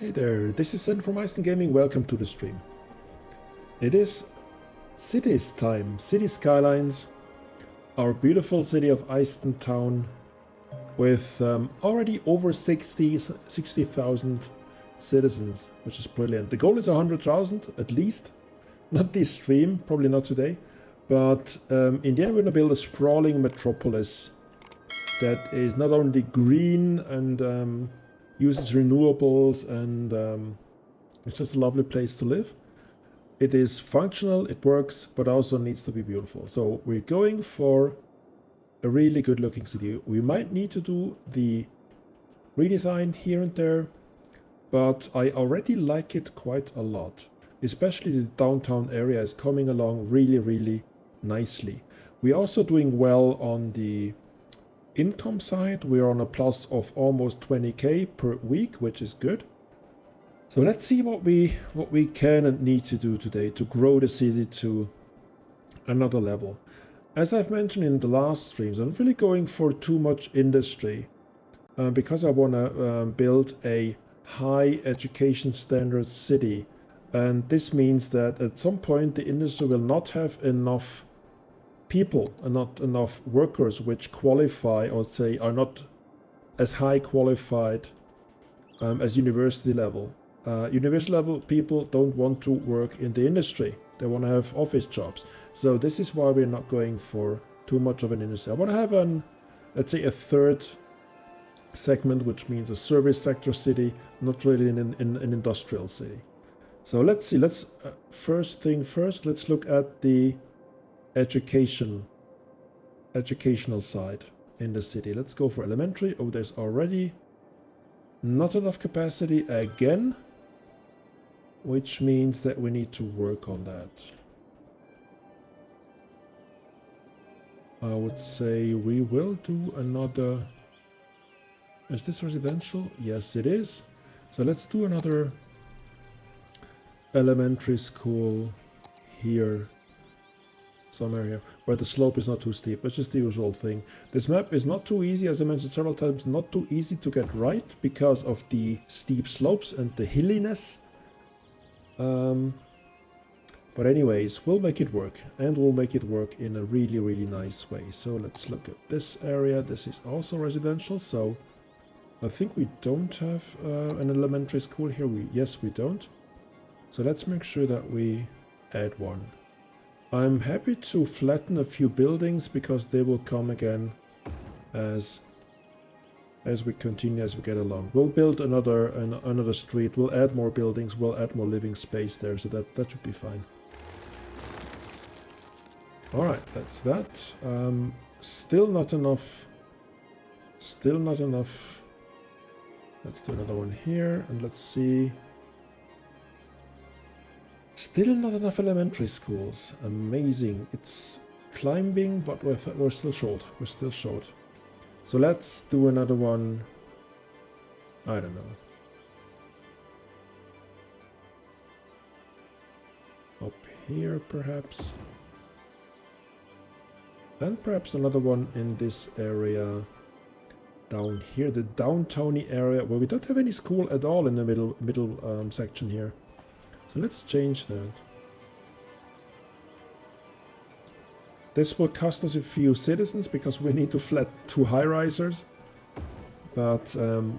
Hey there, this is Zen from Iceland Gaming. Welcome to the stream. It is cities time, city skylines, our beautiful city of Iceland town with already over 60,000 citizens, which is brilliant. The goal is 100,000 at least, not this stream, probably not today, but in the end we're going to build a sprawling metropolis that is not only green and uses renewables and it's just a lovely place to live. It is functional, it works, but also needs to be beautiful. So we're going for a really good looking city. We might need to do the redesign here and there, but I already like it quite a lot. Especially the downtown area is coming along really nicely. We're also doing well on the income side. We're on a plus of almost 20k per week, which is good. So let's see what we can and need to do today to grow the city to another level. As I've mentioned in the last streams, I'm really going for too much industry because I want to build a high education standard city, and this means that at some point the industry will not have enough people and not enough workers which qualify or say are not as high qualified as university level. University level people don't want to work in the industry. They want to have office jobs. So this is why we're not going for too much of an industry. I want to have let's say a third segment, which means a service sector city, not really an industrial city. So let's see, first thing first, let's look at the educational side in the city. Let's go for elementary. Oh, there's already not enough capacity again, which means that we need to work on that. I would say we will do another. Is this residential? Yes, it is. So let's do another elementary school here somewhere here where the slope is not too steep. It's just the usual thing. This map is not too easy, as I mentioned several times, not too easy to get right because of the steep slopes and the hilliness. But anyways, we'll make it work, and we'll make it work in a really nice way. So let's look at this area. This is also residential, so I think we don't have an elementary school here. Yes, we don't. So let's make sure that we add one. I'm happy to flatten a few buildings because they will come again as we continue, as we get along. We'll build another street. We'll add more buildings. We'll add more living space there, so that should be fine. All right, that's that. Still not enough. Still not enough. Let's do another one here, and let's see. Still not enough elementary schools. Amazing. It's climbing, but we're still short. We're still short. So let's do another one. I don't know. Up here, perhaps. And perhaps another one in this area. Down here, the downtowny area, where we don't have any school at all in the middle section here. So let's change that. This will cost us a few citizens because we need to flat 2 high-risers. But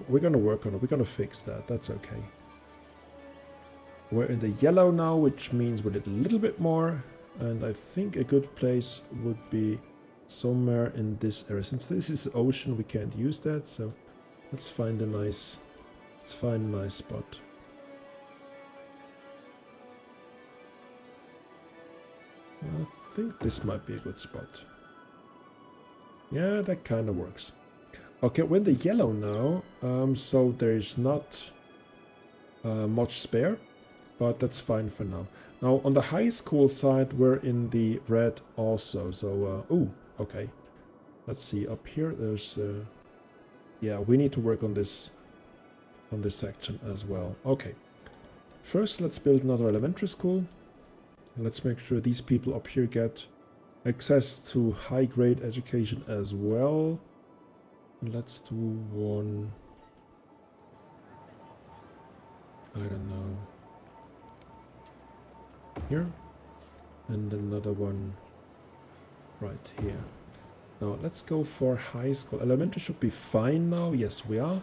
we're going to work on it. We're going to fix that. That's okay. We're in the yellow now, which means we need a little bit more. And I think a good place would be somewhere in this area. Since this is ocean, we can't use that. So let's find a nice spot. I think this might be a good spot. Yeah, that kind of works. Okay, we're in the yellow now, so there's not much spare, but that's fine for now. Now, on the high school side, we're in the red also, so, ooh, okay. Let's see, up here, there's, yeah, we need to work on this section as well. Okay, first let's build another elementary school. Let's make sure these people up here get access to high-grade education as well. Let's do one I don't know, here, and another one right here. Now let's go for high school. Elementary should be fine now. Yes, we are.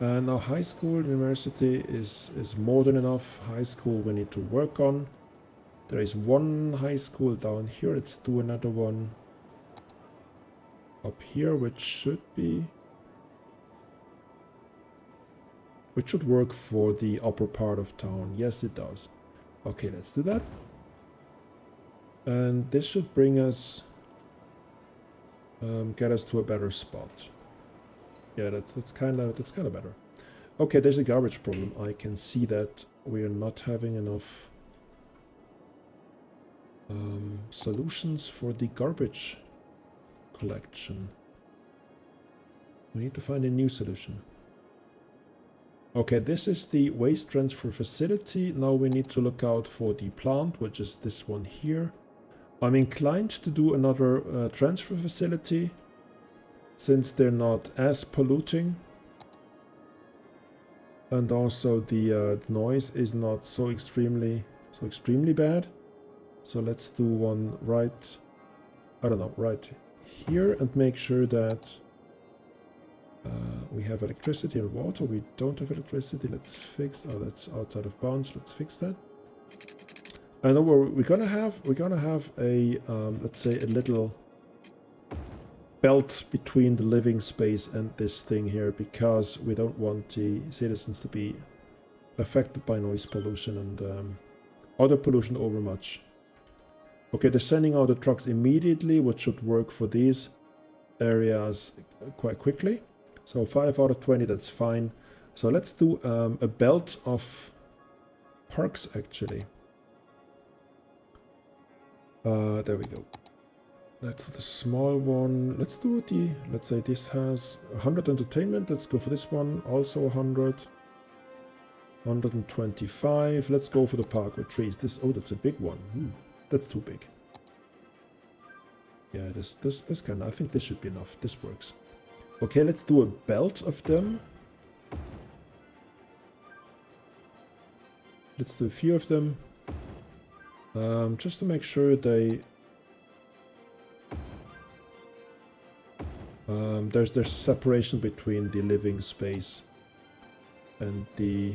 Now high school, university is more than enough. High school we need to work on. There is one high school down here. Let's do another one up here, which should work for the upper part of town. Yes, it does. Okay, let's do that. And this should bring us, get us to a better spot. Yeah, that's kind of better. Okay, there's a garbage problem. I can see that we are not having enough solutions for the garbage collection. We need to find a new solution. Okay, this is the waste transfer facility. Now we need to look out for the plant, which is this one here. I'm inclined to do another transfer facility, since they're not as polluting. And also the noise is not so extremely bad. So let's do one right, I don't know, right here, and make sure that we have electricity and water. We don't have electricity. Let's fix. Oh, that's outside of bounds. Let's fix that. And we're gonna have a let's say a little belt between the living space and this thing here, because we don't want the citizens to be affected by noise pollution and other pollution over much. Okay, they're sending out the trucks immediately, which should work for these areas quite quickly. So 5 out of 20, that's fine. So let's do a belt of parks, actually. There we go. That's the small one. Let's do let's say this has 100 entertainment. Let's go for this one. Also 100. 125. Let's go for the park with trees. Oh, that's a big one. That's too big. Yeah, this kind of, I think this should be enough. This works. Okay, let's do a belt of them. Let's do a few of them. Just to make sure they... there's separation between the living space and the,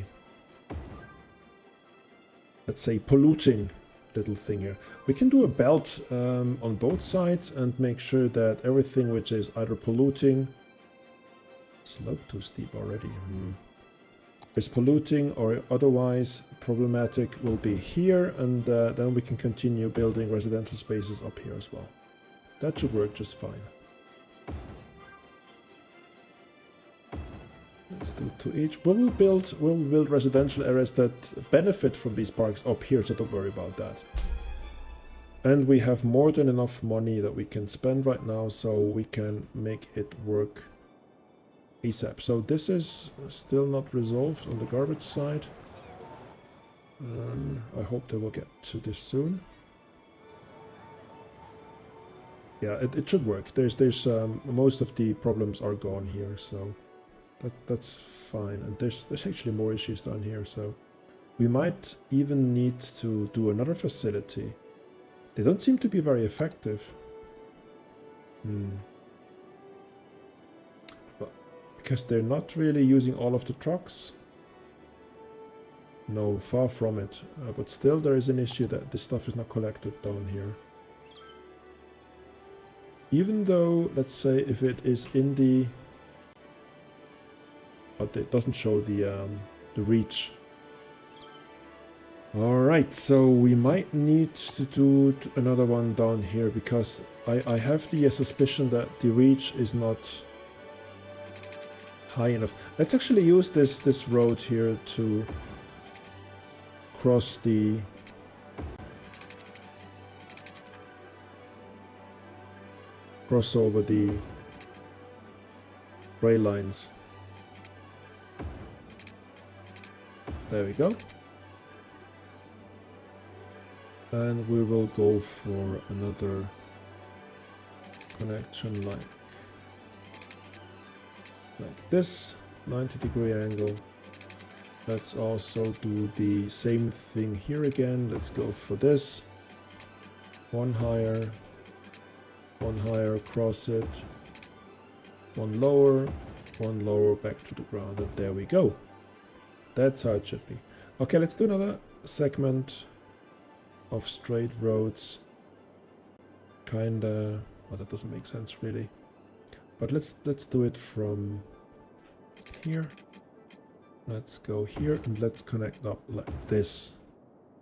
let's say, polluting little thing here. We can do a belt on both sides and make sure that everything which is either polluting... Slope too steep already. Is polluting or otherwise problematic will be here, and then we can continue building residential spaces up here as well. That should work just fine. Let's do 2 each. We will build residential areas that benefit from these parks up here, so don't worry about that. And we have more than enough money that we can spend right now, so we can make it work ASAP. So this is still not resolved on the garbage side. I hope they will get to this soon. Yeah, it should work. There's most of the problems are gone here, so that's fine. And there's actually more issues down here, so we might even need to do another facility. They don't seem to be very effective. Because they're not really using all of the trucks. No, far from it. But still there is an issue that this stuff is not collected down here. Even though, let's say, if it is in the... But it doesn't show the reach. Alright, so we might need to do another one down here, because I have the suspicion that the reach is not high enough. Let's actually use this road here to cross over the rail lines. There we go. And we will go for another connection like this, 90-degree angle. Let's also do the same thing here again. Let's go for this. One higher across it. One lower back to the ground, and there we go. That's how it should be. Okay, let's do another segment of straight roads. Kinda, well, that doesn't make sense really. But let's do it from here. Let's go here and let's connect up like this.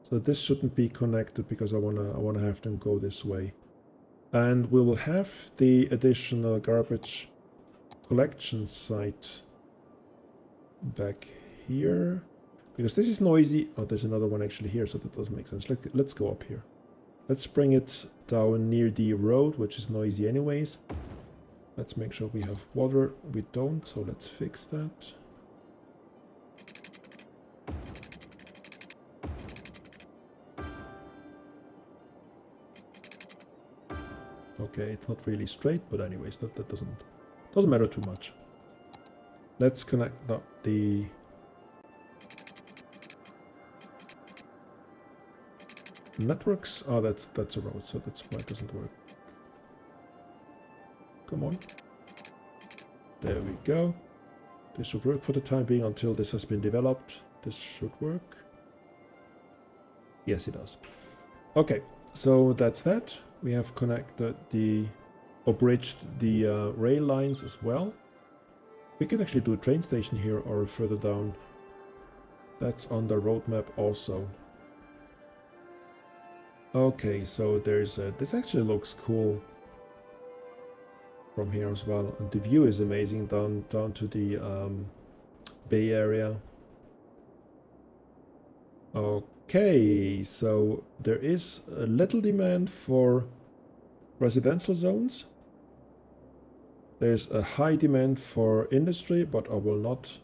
So this shouldn't be connected because I wanna have them go this way. And we will have the additional garbage collection site back here. Because this is noisy. Oh, there's another one actually here, so that doesn't make sense. Let's go up here. Let's bring it down near the road, which is noisy anyways. Let's make sure we have water. We don't, so let's fix that. Okay, it's not really straight, but anyways, that doesn't matter too much. Let's connect up the networks. Oh, that's a road, so that's why it doesn't work. Come on. There we go. This should work for the time being until this has been developed. This should work. Yes, it does. Okay, so that's that. We have connected or bridged the rail lines as well. We could actually do a train station here or further down. That's on the roadmap also. Okay, so there's this actually looks cool from here as well, and the view is amazing down to the Bay Area. Okay, so there is a little demand for residential zones. There's a high demand for industry, but I will not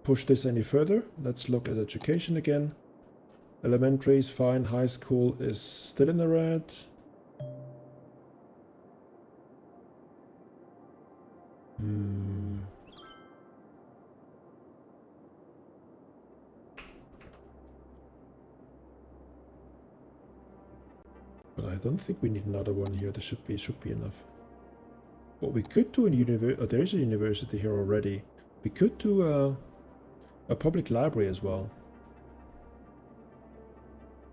push this any further. Let's look at education again. Elementary is fine, high school is still in the red. But I don't think we need another one here. There should be enough. What we could do in there is a university here already. We could do a public library as well.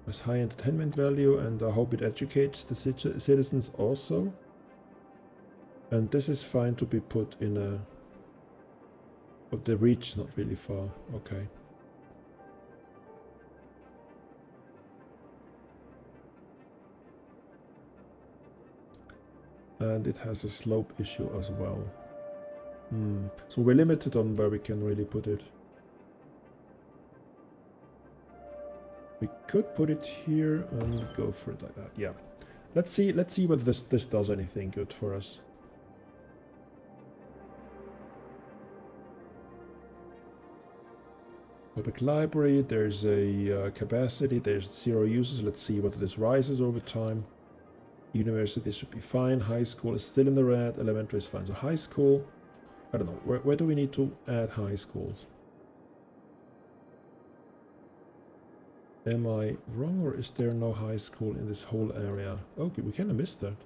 Has high entertainment value, and I hope it educates the citizens also. And this is fine to be put in a... But the reach is not really far. Okay. And it has a slope issue as well. So we're limited on where we can really put it. We could put it here and go for it like that. Yeah. Let's see whether this does anything good for us. Public library, there's a capacity, there's 0 users. Let's see whether this rises over time. University should be fine. High school is still in the red. Elementary is fine. So high school, I don't know. Where do we need to add high schools? Am I wrong, or is there no high school in this whole area? Okay, we kind of missed that.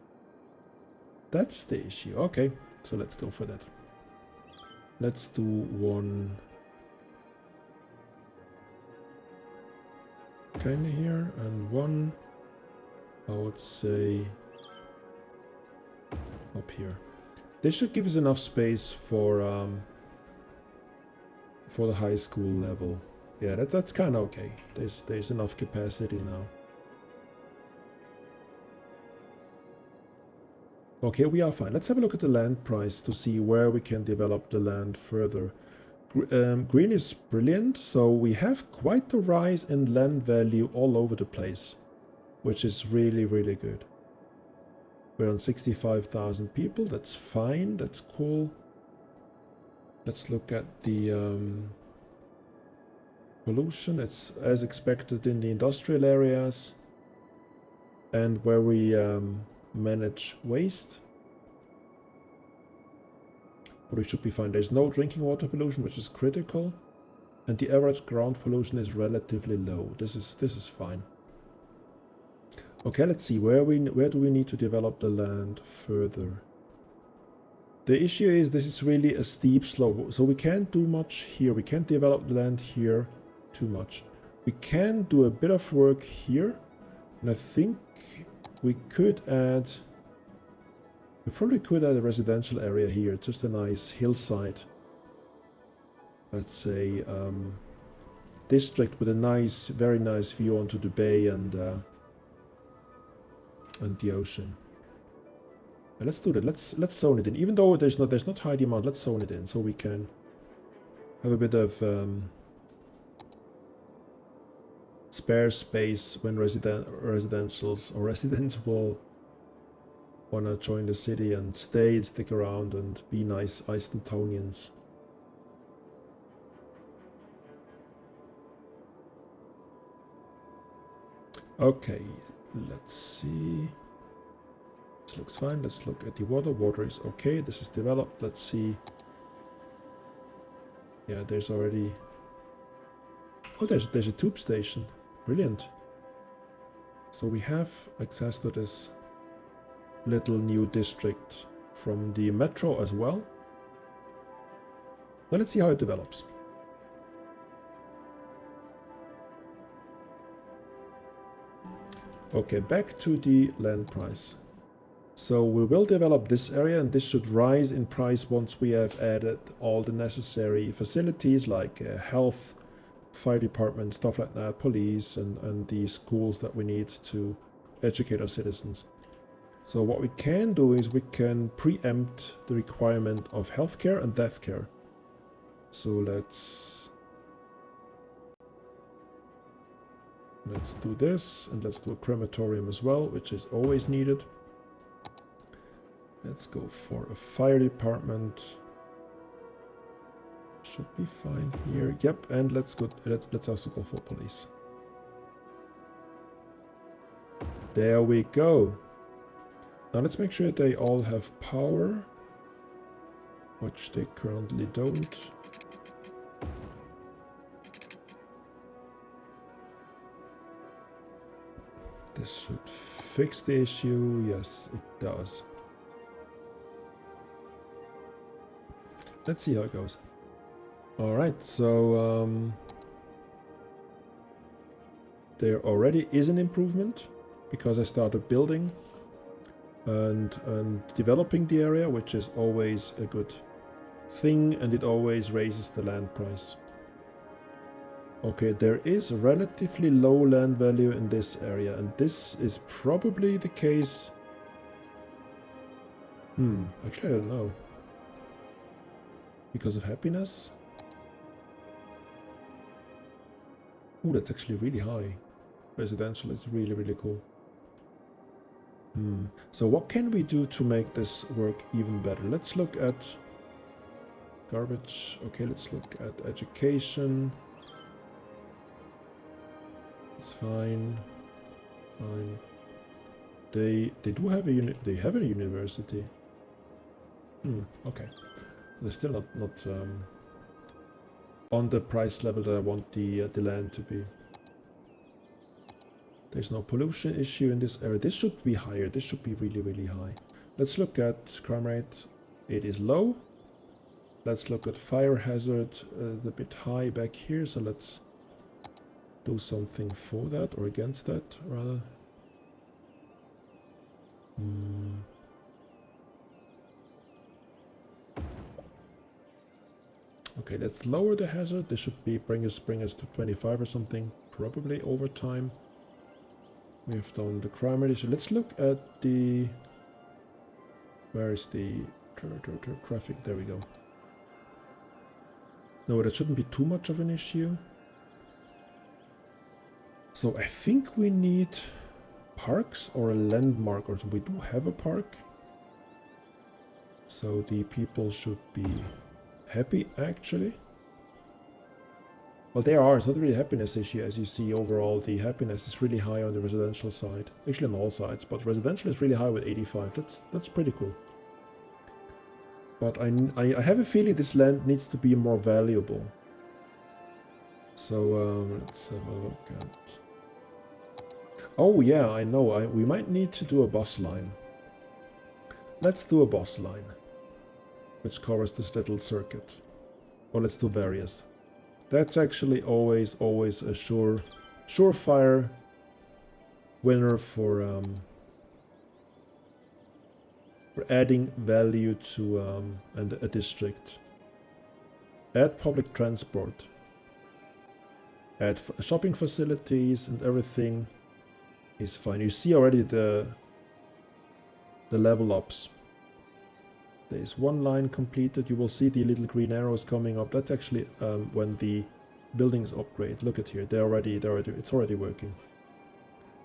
That's the issue. Okay, so let's go for that. Let's do one kind of here and one, I would say, up here. This should give us enough space for the high school level. Yeah, that's kind of okay. There's enough capacity now. Okay, we are fine. Let's have a look at the land price to see where we can develop the land further. Green is brilliant, so we have quite a rise in land value all over the place, which is really, really good. We're on 65,000 people. That's fine. That's cool. Let's look at the pollution. It's as expected in the industrial areas and where we manage waste. But we should be fine. There's no drinking water pollution, which is critical. and the average ground pollution is relatively low. This is fine. Okay, let's see, where do we need to develop the land further? The issue is this is really a steep slope, so we can't do much here. We can't develop the land here too much. We can do a bit of work here, and I think we could add... We probably could add a residential area here, just a nice hillside. Let's say district with a nice, very nice view onto the bay and the ocean. And let's do that. Let's zone it in. Even though there's not high demand, let's zone it in so we can have a bit of spare space when residentials or residents will wanna join the city and stick around and be nice Eistentonians. Okay, let's see. This looks fine. Let's look at the water. Water is okay. This is developed. Let's see. Yeah, there's already... Oh, there's a tube station. Brilliant. So we have access to this little new district from the metro as well. Well, let's see how it develops. Okay, back to the land price. So we will develop this area, and this should rise in price once we have added all the necessary facilities like health, fire department, stuff like that, police, and the schools that we need to educate our citizens. So what we can do is we can preempt the requirement of healthcare and death care. So let's do this, and let's do a crematorium as well, which is always needed. Let's go for a fire department. Should be fine here. Yep, and let's also go for police. There we go. Now let's make sure they all have power, which they currently don't. This should fix the issue. Yes, it does. Let's see how it goes. Alright, so there already is an improvement because I started building and developing the area, which is always a good thing, and it always raises the land price. Okay, there is a relatively low land value in this area, and this is probably the case. Actually I don't know. Because of happiness? Ooh, that's actually really high. Residential is really, really cool. So what can we do to make this work even better? Let's look at garbage. Okay, let's look at education. It's fine. Fine. They do have a university. Okay. They're still not on the price level that I want the land to be. There's no pollution issue in this area. This should be higher. This should be really, really high. Let's look at crime rate. It is low. Let's look at fire hazard. A bit high back here. So let's do something for that or against that rather. Okay, let's lower the hazard. This should be bring us to 25 or something, probably over time. We have done the crime rate issue. Let's look at the... Where is the traffic? There we go. No, that shouldn't be too much of an issue. So I think we need parks or a landmark, or we do have a park. So the people should be happy, actually. Well, there are. It's not really a happiness issue. As you see, overall, the happiness is really high on the residential side. Actually, on all sides. But residential is really high with 85. That's pretty cool. But I have a feeling this land needs to be more valuable. So let's have a look at... Oh yeah, I know, we might need to do a bus line. Let's do a bus line, which covers this little circuit. Or let's do various. That's actually always a surefire winner for adding value to a district. Add public transport. Add shopping facilities and everything is fine. You see already the level ups. There is one line completed. You will see the little green arrows coming up. That's actually when the buildings upgrade. Look at here. It's already working.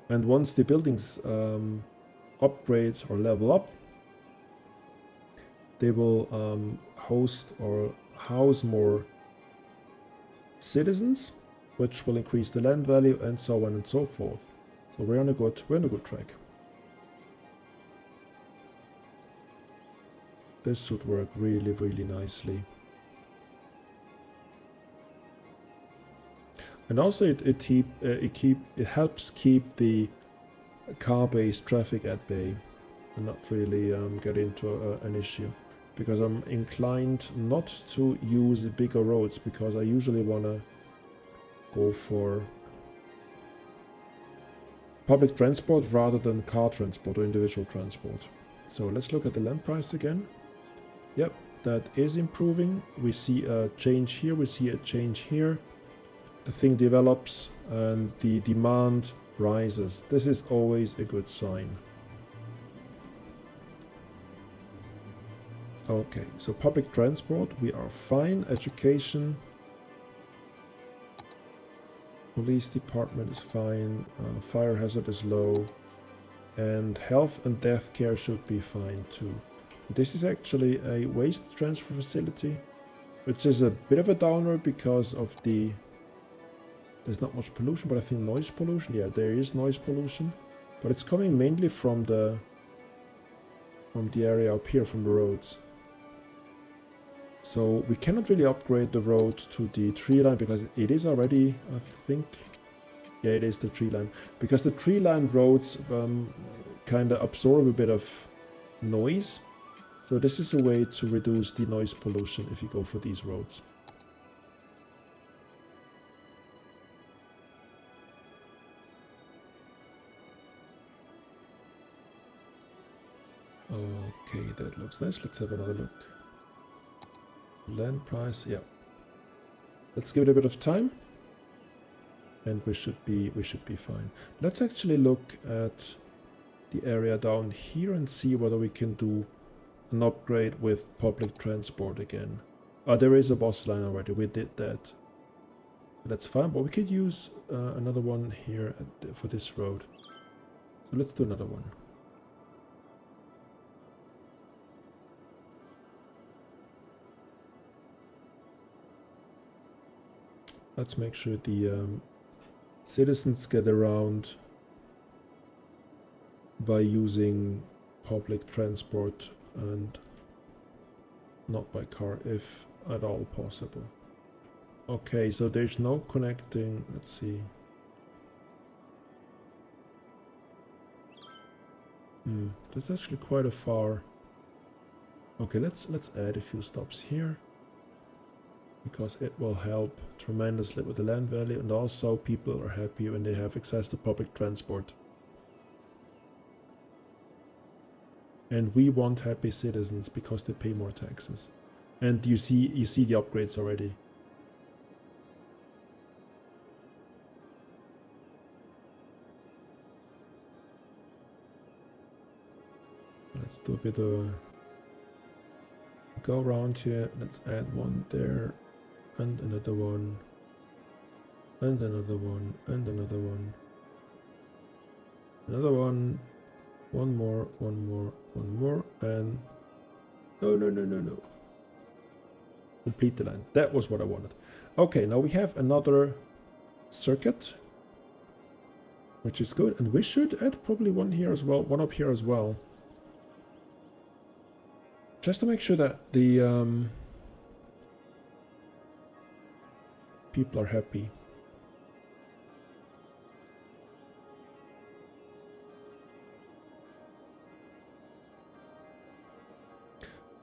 And once the buildings upgrade or level up, they will host or house more citizens, which will increase the land value and so on and so forth. So we're on a good track. This should work really, really nicely. And also it helps keep the car-based traffic at bay and not really get into an issue. Because I'm inclined not to use bigger roads, because I usually want to go for public transport rather than car transport or individual transport. So let's look at the land price again. Yep, that is improving. We see a change here, we see a change here. The thing develops and the demand rises. This is always a good sign. Okay, so public transport, we are fine. Education, police department is fine. Fire hazard is low. And health and death care should be fine too. This is actually a waste transfer facility, which is a bit of a downer because of there's not much pollution, but I think noise pollution, yeah, there is noise pollution, but it's coming mainly from the area up here, from the roads. So we cannot really upgrade the road to the tree line because it is already, I think, yeah, it is the tree line, because the tree line roads kind of absorb a bit of noise. So this is a way to reduce the noise pollution if you go for these roads. Okay, that looks nice. Let's have another look. Land price, yeah. Let's give it a bit of time, and we should be fine. Let's actually look at the area down here and see whether we can do an upgrade with public transport again. There is a bus line already. We did that. That's fine, but we could use another one here for this road. So let's do another one. Let's make sure the citizens get around by using public transport and not by car, if at all possible. Okay, so there's no connecting. Let's see. That's actually quite a far. Okay, let's add a few stops here, because it will help tremendously with the land value, and also people are happy when they have access to public transport. And we want happy citizens because they pay more taxes. And you see the upgrades already. Let's do a bit of go around here. Let's add one there, and another one, and another one, and another one, another one, one more, one more, one more, and no. Complete the line. That was what I wanted. Okay, now we have another circuit, which is good, and we should add probably one here as well, one up here as well, just to make sure that the people are happy.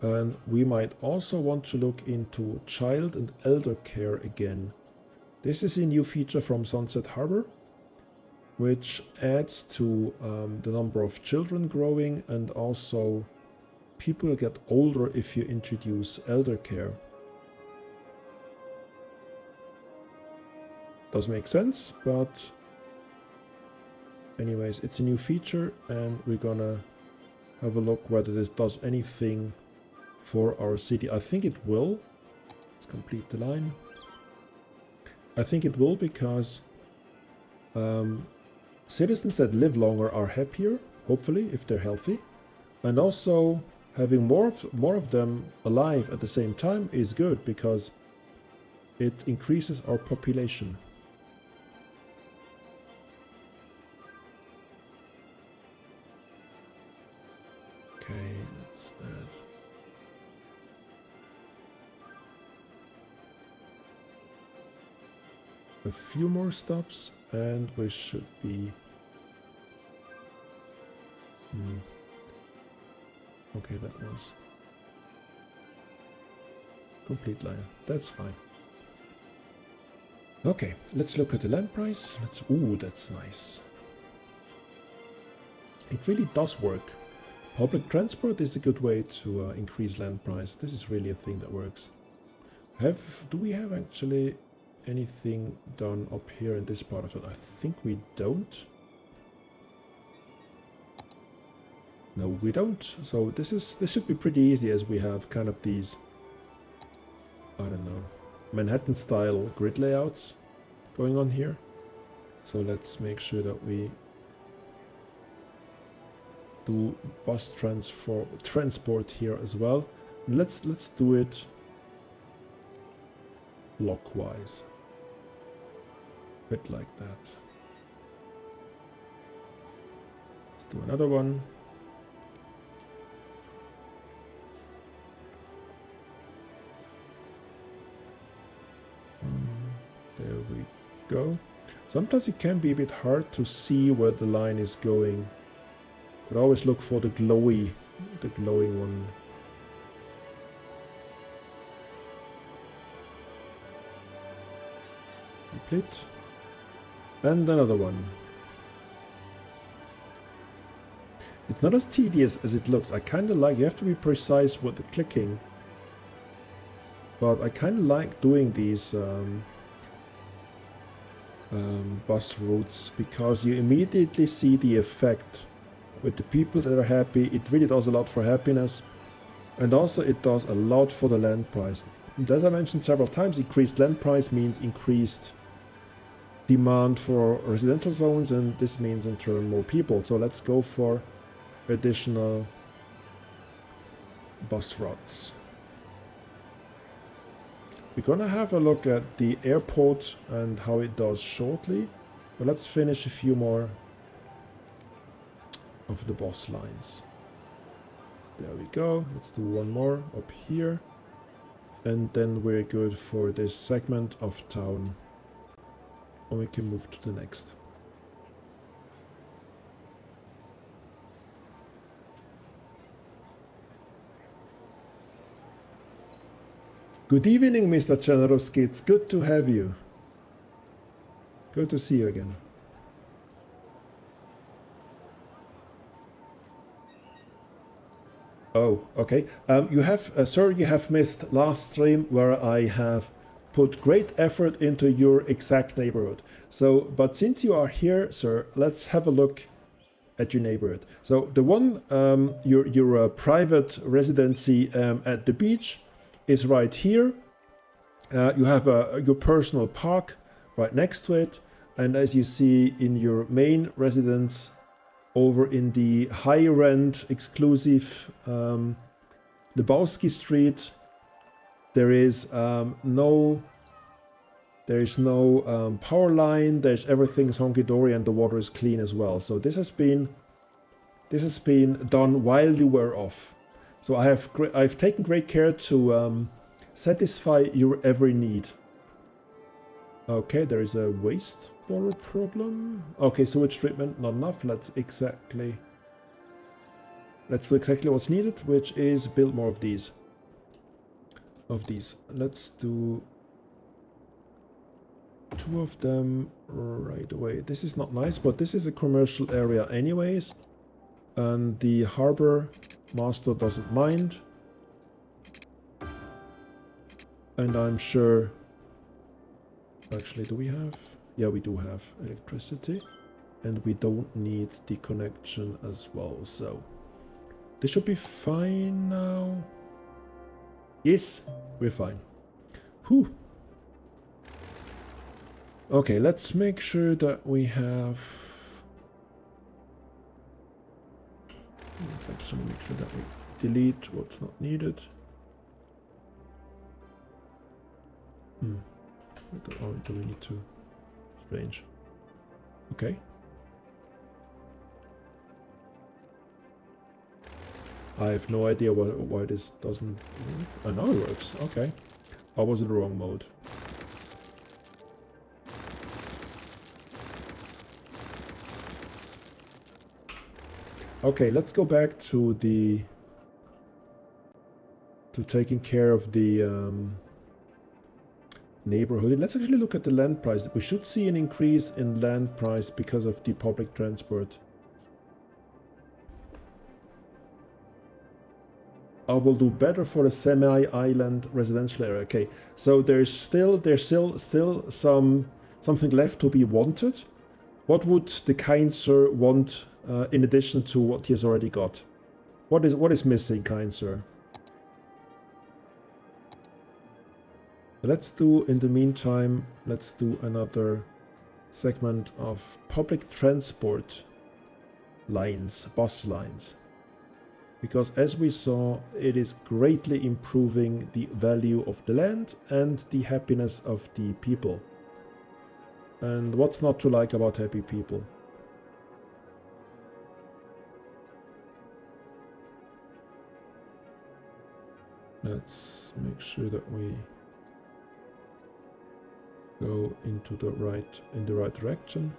And we might also want to look into child and elder care again. This is a new feature from Sunset Harbor, which adds to the number of children growing, and also people get older if you introduce elder care. Does make sense, but anyways, it's a new feature, and we're gonna have a look whether this does anything for our city. I think it will. Let's complete the line. I think it will, because citizens that live longer are happier, hopefully, if they're healthy. And also, having more of them alive at the same time is good, because it increases our population. Okay, let's add. A few more stops, and we should be... Okay, that was... complete line. That's fine. Okay, let's look at the land price. Ooh, that's nice. It really does work. Public transport is a good way to increase land price. This is really a thing that works. Do we have actually anything done up here in this part of it? I think we don't. No, we don't. So this should be pretty easy, as we have kind of these, I don't know, Manhattan style grid layouts going on here. So let's make sure that we do bus transport here as well. And let's do it blockwise. Bit like that. Let's do another one. There we go. Sometimes it can be a bit hard to see where the line is going, but always look for the glowing one. Complete. And another one. It's not as tedious as it looks. I kind of like, you have to be precise with the clicking, but I kind of like doing these bus routes, because you immediately see the effect with the people that are happy. It really does a lot for happiness, and also it does a lot for the land price. And as I mentioned several times, increased land price means increased demand for residential zones, and this means in turn more people. So let's go for additional bus routes. We're gonna have a look at the airport and how it does shortly, but let's finish a few more of the bus lines. There we go. Let's do one more up here, and then we're good for this segment of town, and we can move to the next. Good evening, Mr. Generowski. It's good to have you. Good to see you again. Oh, okay. You have, sir, you have missed last stream where I have put great effort into your exact neighborhood. So, but since you are here, sir, let's have a look at your neighborhood. So the one, your private residency at the beach is right here. You have your personal park right next to it, and as you see in your main residence over in the high rent exclusive Lebowski Street, there is no power line. There's everything's honky-dory, and the water is clean as well. So this has been done while you were off. So I've taken great care to satisfy your every need. Okay, there is a wastewater problem. Okay, sewage treatment, not enough. Let's exactly Let's do exactly what's needed, which is build more of these. Let's do 2 of them right away. This is not nice, but this is a commercial area anyways. And the harbor master doesn't mind. And I'm sure... Actually, do we have... Yeah, we do have electricity. And we don't need the connection as well, so... This should be fine now. Yes, we're fine. Whew. Okay, let's make sure that we have... Let's actually make sure that we delete what's not needed. Oh, do we need to? Strange. Okay. I have no idea why this doesn't work. Oh, now it works. Okay. I was in the wrong mode. Okay, let's go back to the... to taking care of the neighborhood. Let's actually look at the land price. We should see an increase in land price because of the public transport. I will do better for the semi-island residential area. Okay, so there's still something left to be wanted. What would the kind sir want in addition to what he has already got? What is missing, kind sir? Let's do, in the meantime, let's do another segment of public transport lines, bus lines. Because as we saw, it is greatly improving the value of the land and the happiness of the people. And what's not to like about happy people? Let's make sure that we go in the right direction.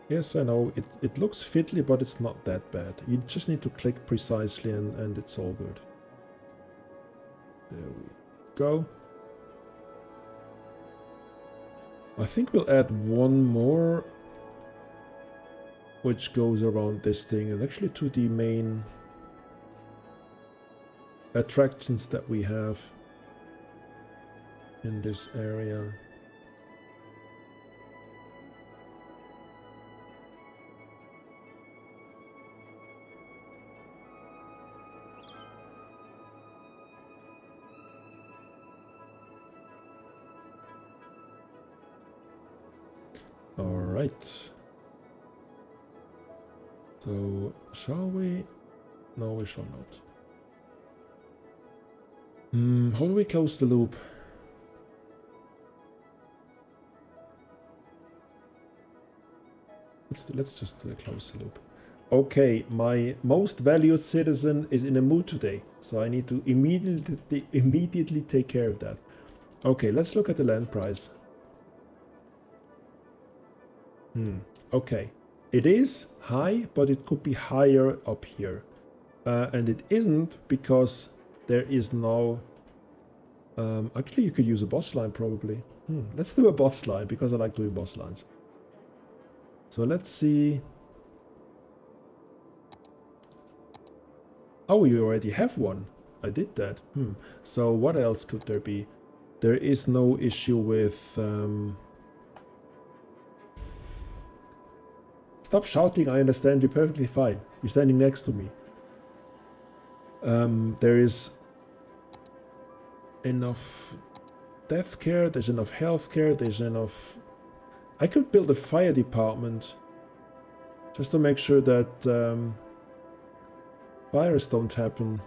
Yes, I know, it looks fiddly, but it's not that bad. You just need to click precisely and it's all good. There we go. I think we'll add one more, which goes around this thing, and actually to the main attractions that we have in this area. All right. So, shall we? No, we shall not. How do we close the loop? Let's just close the loop. Okay, my most valued citizen is in a mood today, so I need to immediately take care of that. Okay, let's look at the land price. Okay, it is high, but it could be higher up here. And it isn't because there is no... actually, you could use a boss line probably. Let's do a boss line because I like doing boss lines. So let's see. Oh, you already have one. I did that. So what else could there be? There is no issue with... Stop shouting, I understand you perfectly fine. You're standing next to me. There is enough death care, there's enough health care, there's enough... I could build a fire department just to make sure that fires don't happen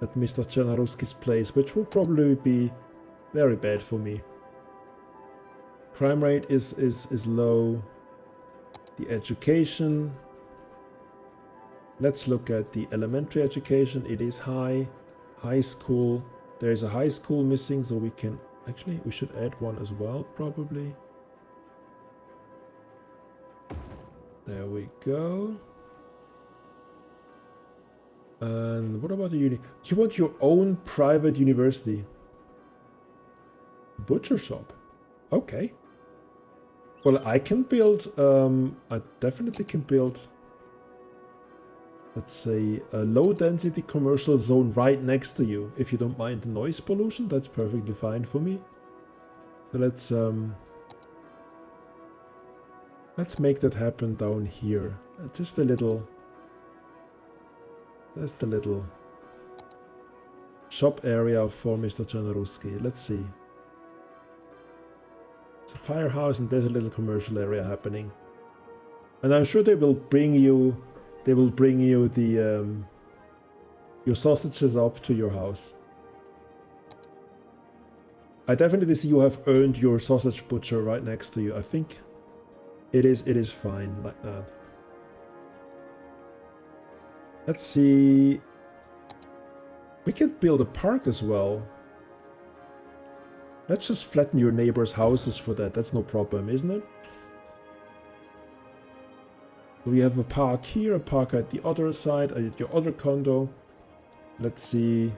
at Mr. Czarnoruski's place, which will probably be very bad for me. Crime rate is low. The education. Let's look at the elementary education. It is high. High school. There is a high school missing, so we can... Actually, we should add one as well, probably. There we go. And what about the uni? You want your own private university? Butcher shop. Okay. Well, I can build, I definitely can build, let's say, a low-density commercial zone right next to you. If you don't mind the noise pollution, that's perfectly fine for me. So let's make that happen down here. Just a little shop area for Mr. Janaruski. Let's see. It's a firehouse and there's a little commercial area happening. And I'm sure they will bring you the your sausages up to your house. I definitely see you have earned your sausage butcher right next to you. I think it is fine like that. Let's see. We can build a park as well. Let's just flatten your neighbors' houses for that. That's no problem, isn't it? We have a park here, a park at the other side, at your other condo. Let's see.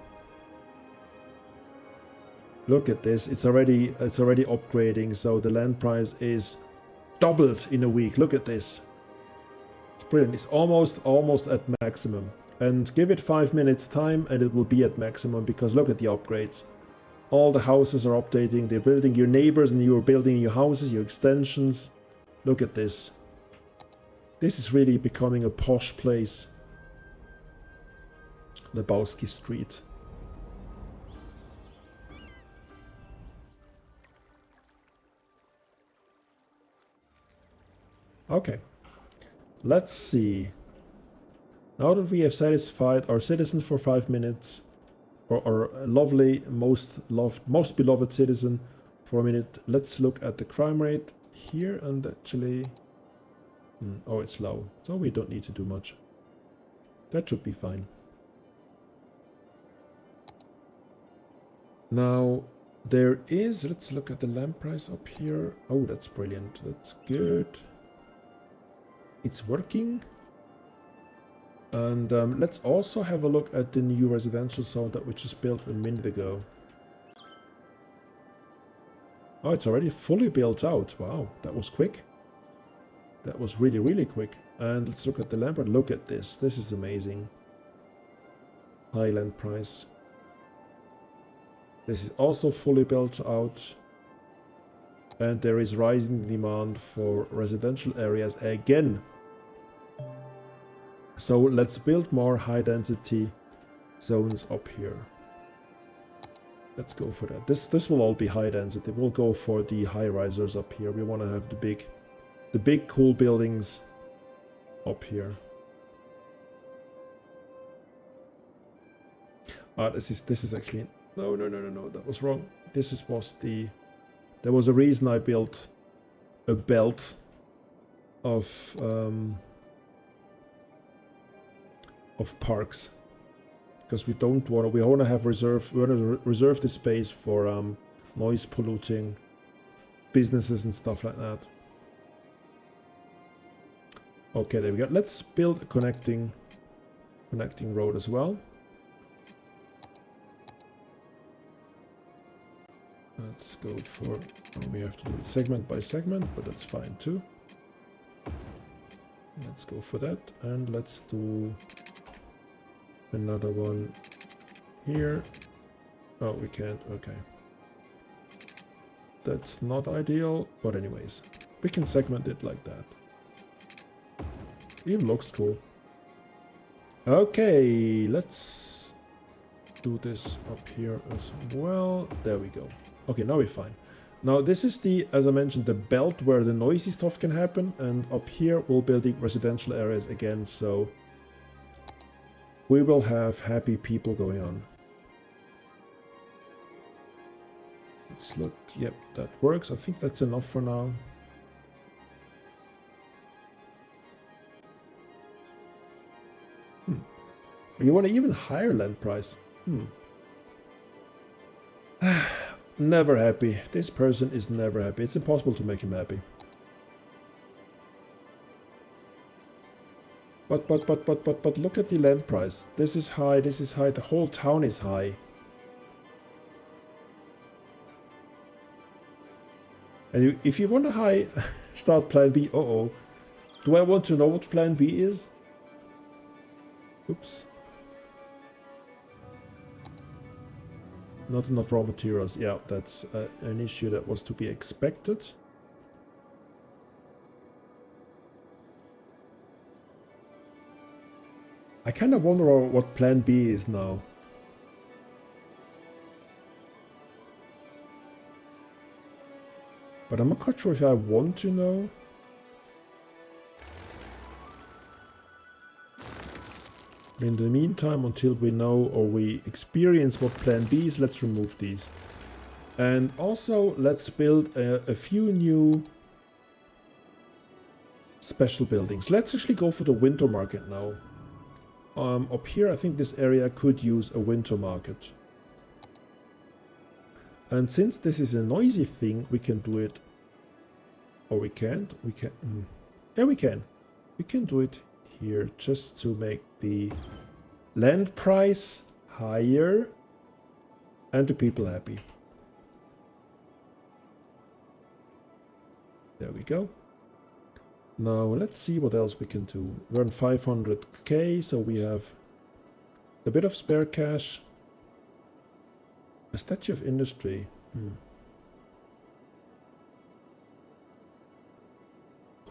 Look at this. It's already upgrading, so the land price is doubled in a week. Look at this. It's brilliant. It's almost at maximum. And give it 5 minutes time and it will be at maximum, because look at the upgrades. All the houses are updating. They're building your neighbors and you're building your houses, your extensions. Look at this. This is really becoming a posh place. Lebowski Street. Okay. Let's see. Now that we have satisfied our citizens for 5 minutes, or our lovely, most beloved citizen for a minute, let's look at the crime rate here and actually... oh, it's low, so we don't need to do much. That should be fine. Now, there is... let's look at the lamp price up here. Oh, that's brilliant. That's good. It's working. And let's also have a look at the new residential zone that we just built a minute ago. Oh, it's already fully built out. Wow, that was quick. That was really, really quick. And let's look at the land. Look at this. This is amazing. High land price. This is also fully built out. And there is rising demand for residential areas again. So let's build more high density zones up here. Let's go for that. This will all be high density. We'll go for the high risers up here. We want to have the big cool buildings up here. Ah, this is actually no, that was wrong. There was a reason I built a belt of parks, because we want to have reserve. We want to reserve the space for noise polluting businesses and stuff like that. Okay, there we go. Let's build a connecting road as well. Let's go for... we have to do it segment by segment, but that's fine too. Let's go for that, and let's do another one here. Oh, we can't. Okay. That's not ideal, but anyways, we can segment it like that. Even looks cool. Okay, let's do this up here as well. There we go. Okay, now we're fine. Now this is the, as I mentioned, the belt where the noisy stuff can happen, and up here we'll build the residential areas again, so we will have happy people going on. Let's look. Yep, that works. I think that's enough for now. You want an even higher land price? Never happy. This person is never happy. It's impossible to make him happy. But look at the land price. This is high, this is high, the whole town is high. And if you want a high, start plan B. Uh-oh. Do I want to know what plan B is? Oops. Not enough raw materials. Yeah, that's an issue that was to be expected. I kind of wonder what plan B is now. But I'm not quite sure if I want to know. In the meantime, until we know or we experience what plan B is, let's remove these. And also, let's build a few new special buildings. Let's actually go for the winter market now. Up here, I think this area could use a winter market. And since this is a noisy thing, we can do it. Or we can't. We can. Yeah, we can. We can do it here just to make the land price higher and the people happy. There we go. Now let's see what else we can do. We're on 500k, so we have a bit of spare cash. A statue of industry.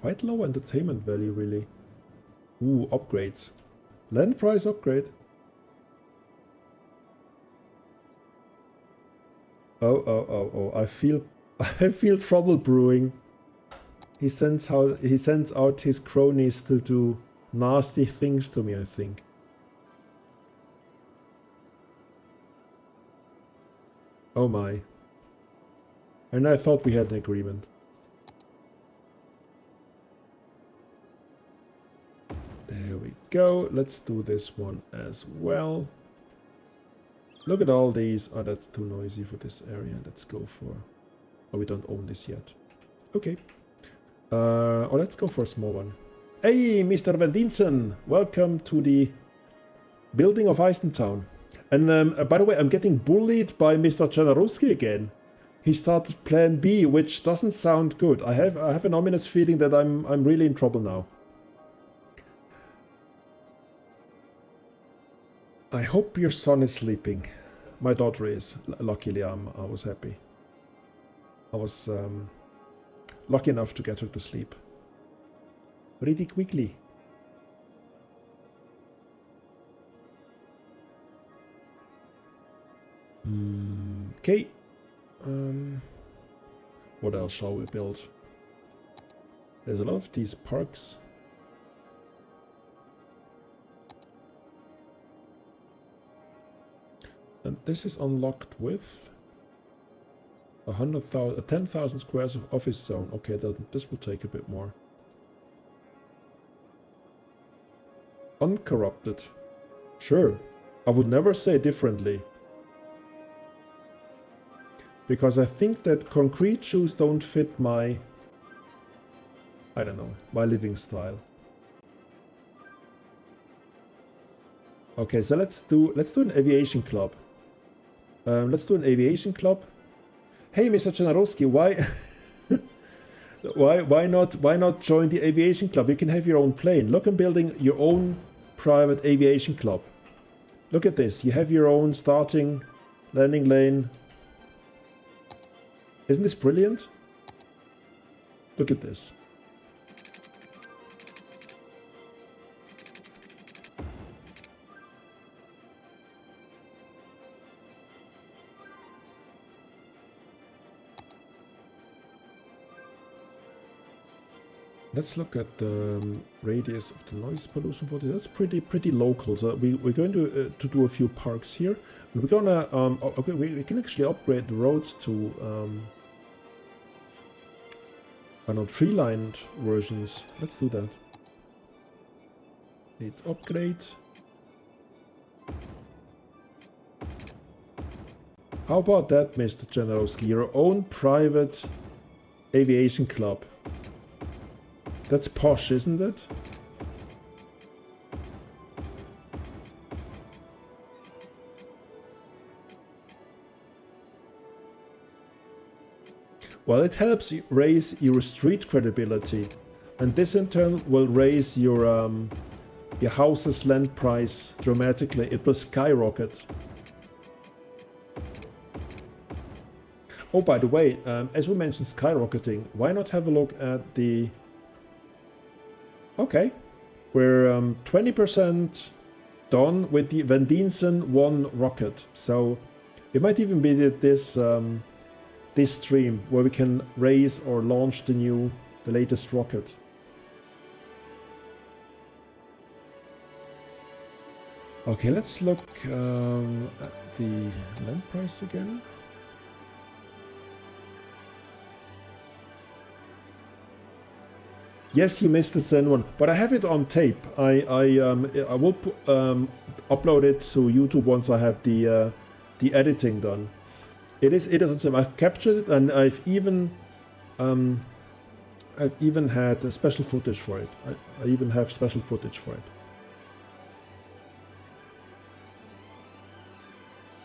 Quite low entertainment value, really. Ooh, upgrades. Land price upgrade. Oh. I feel trouble brewing. He sends out his cronies to do nasty things to me, I think. Oh my. And I thought we had an agreement. There we go. Let's do this one as well. Look at all these. Oh, that's too noisy for this area. Let's go for... Oh, we don't own this yet. Okay. Let's go for a small one. Hey, Mr. Van Diensen! Welcome to the building of Eisentown. And by the way, I'm getting bullied by Mr. Janaruski again. He started plan B, which doesn't sound good. I have an ominous feeling that I'm really in trouble now. I hope your son is sleeping. My daughter is. Luckily, I was happy. I was lucky enough to get her to sleep. Pretty quickly. Okay. What else shall we build? There's a lot of these parks. And this is unlocked with 10,000 squares of office zone. Okay, this will take a bit more. Uncorrupted. Sure. I would never say differently. Because I think that concrete shoes don't fit my... I don't know, my living style. Okay, so let's do an aviation club. Let's do an aviation club. Hey, Mr. Janaruski, why not join the aviation club? You can have your own plane. Look, I'm building your own private aviation club. Look at this. You have your own starting landing lane. Isn't this brilliant? Look at this. Let's look at the radius of the noise pollution for this. That's pretty local. So we're going to do a few parks here. And we're gonna okay, we can actually upgrade the roads to I don't know, tree-lined versions. Let's do that. Needs upgrade. How about that, Mr. Janaruski? Your own private aviation club. That's posh, isn't it? Well, it helps you raise your street credibility, and this in turn will raise your house's land price dramatically. It will skyrocket. Oh, by the way, as we mentioned skyrocketing, why not have a look at the... Okay, we're 20% done with the Van Diensen 1 rocket. So it might even be that this stream where we can raise or launch the latest rocket. Okay, let's look at the land price again. Yes, you missed the Zen one, but I have it on tape. I will upload it to YouTube once I have the editing done. It isn't same. I've captured it, and I've even had a special footage for it. I even have special footage for it.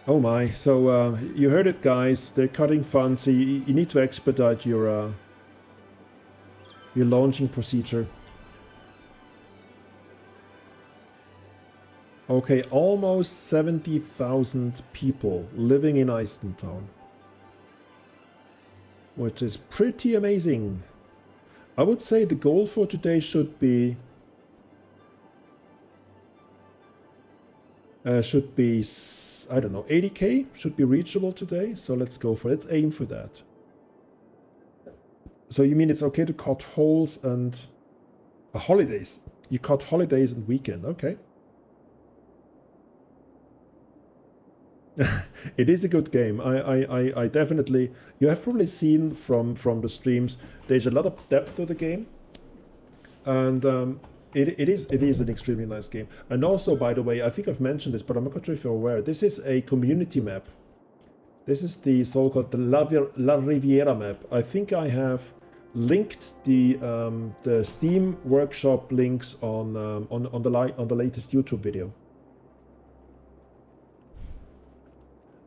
Oh my! So you heard it, guys. They're cutting funds. So you need to expedite your launching procedure. Okay, almost 70,000 people living in Eistentown, which is pretty amazing. I would say the goal for today should be I don't know, 80k should be reachable today. So let's go for it. Let's aim for that. So you mean it's okay to cut holes and holidays? You cut holidays and weekend, okay. It is a good game. I definitely, you have probably seen from the streams, there's a lot of depth to the game, and it is an extremely nice game. And also, by the way, I think I've mentioned this, but I'm not sure if you're aware, this is a community map. This is the so-called the La Riviera map. I think I have linked the Steam workshop links on the latest YouTube video.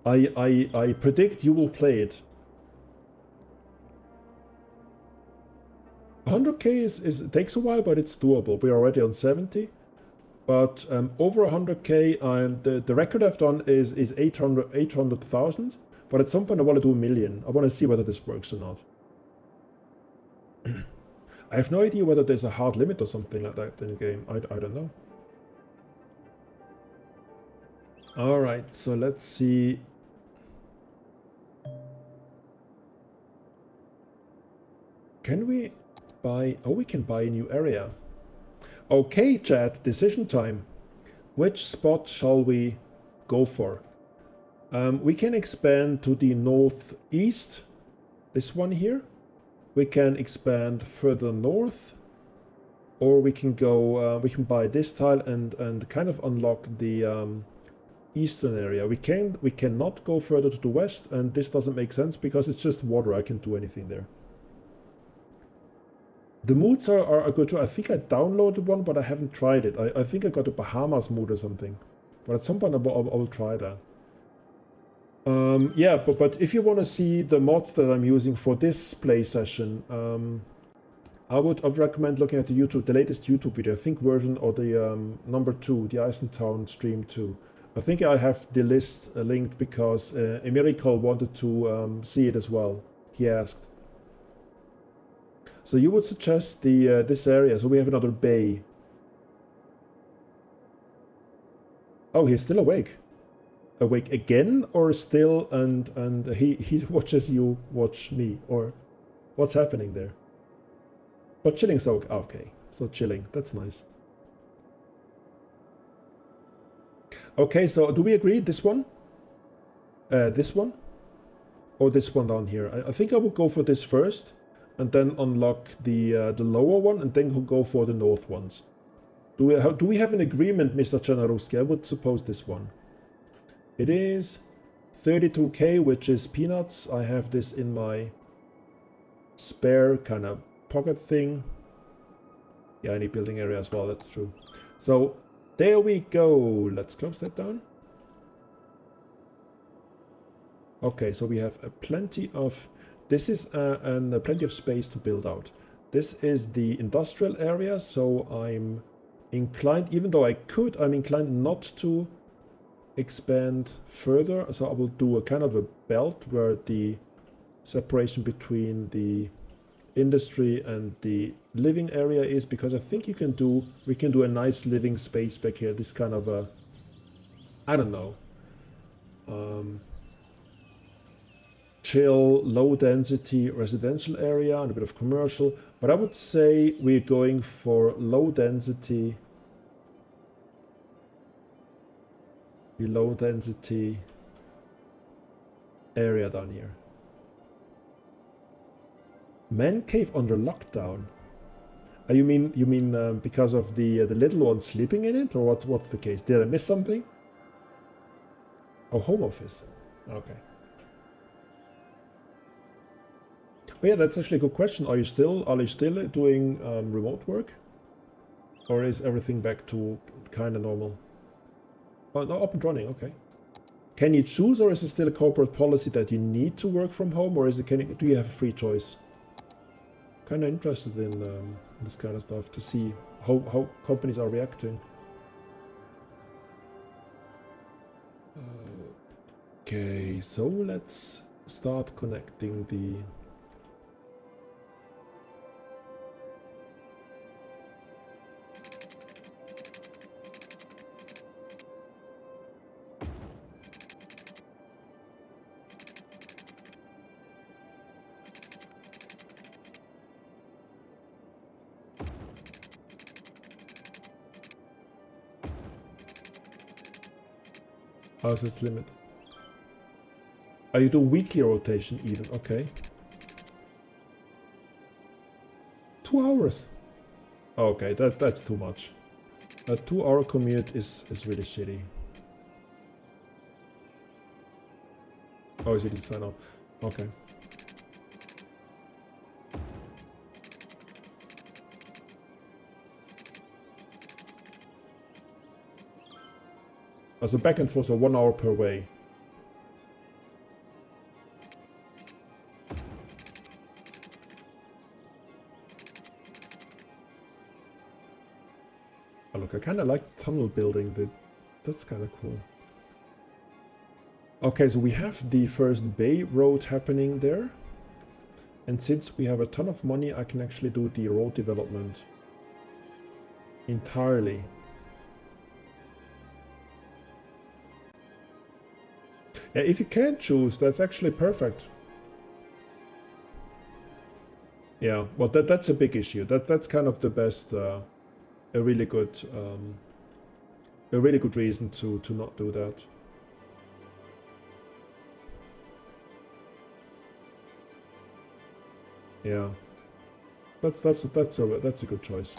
I predict you will play it. 100k is it takes a while, but it's doable. We're already on 70, but over 100k. The record I've done is 800,000. But at some point I want to do 1 million. I want to see whether this works or not. I have no idea whether there's a hard limit or something like that in the game. I don't know. Alright, so let's see. Can we buy... Oh, we can buy a new area. Okay, chat, decision time. Which spot shall we go for? We can expand to the northeast, this one here. We can expand further north, or we can go. We can buy this tile and kind of unlock the eastern area. We cannot go further to the west, and this doesn't make sense because it's just water. I can't do anything there. The moods are good too. I think I downloaded one, but I haven't tried it. I think I got a Bahamas mood or something, but at some point I will try that. Yeah, but if you want to see the mods that I'm using for this play session, I would recommend looking at the latest YouTube video. I think version or the number 2, the Eisentown stream 2. I think I have the list linked because Emerical wanted to see it as well. He asked. So you would suggest the this area. So we have another bay. Oh, he's still awake. Awake again, or still, and he watches you watch me, or what's happening there? But chilling, so okay, so chilling, that's nice. Okay, so do we agree this one, or this one down here? I think I will go for this first, and then unlock the lower one, and then go for the north ones. Do we have an agreement, Mr. Chanaruski? I would suppose this one. It is 32k, which is peanuts. I have this in my spare kind of pocket thing. Yeah, I need building area as well, that's true. So there we go. Let's close that down. Okay, so we have plenty of this is plenty of space to build out. This is the industrial area, so I'm inclined, even though I'm inclined not to expand further. So I will do a kind of a belt where the separation between the industry and the living area is, because I think we can do a nice living space back here. This kind of a, I don't know, chill, low density residential area and a bit of commercial. But I would say we're going for low density area down here. Man cave under lockdown. You mean because of the little one sleeping in it, or what's the case? Did I miss something? Oh, home office. Okay. Oh yeah, that's actually a good question. Are you still doing remote work, or is everything back to kind of normal? Oh, no, up and running. Okay. Can you choose, or is it still a corporate policy that you need to work from home, or is it do you have a free choice? Kind of interested in this kind of stuff to see how companies are reacting. Okay, so let's start connecting the. How's its limit? Oh, you do weekly rotation even, okay. 2 hours. Okay, that's too much. A 2-hour commute is really shitty. Oh, you didn't sign up. Okay. So back and forth, so 1 hour per way. Oh, look, I kind of like tunnel building. That's kind of cool. Okay, so we have the first Bay Road happening there. And since we have a ton of money, I can actually do the road development entirely. Yeah, if you can choose, that's actually perfect. Yeah, well, that's a big issue. That's kind of the best, a really good reason to not do that. Yeah, that's a good choice.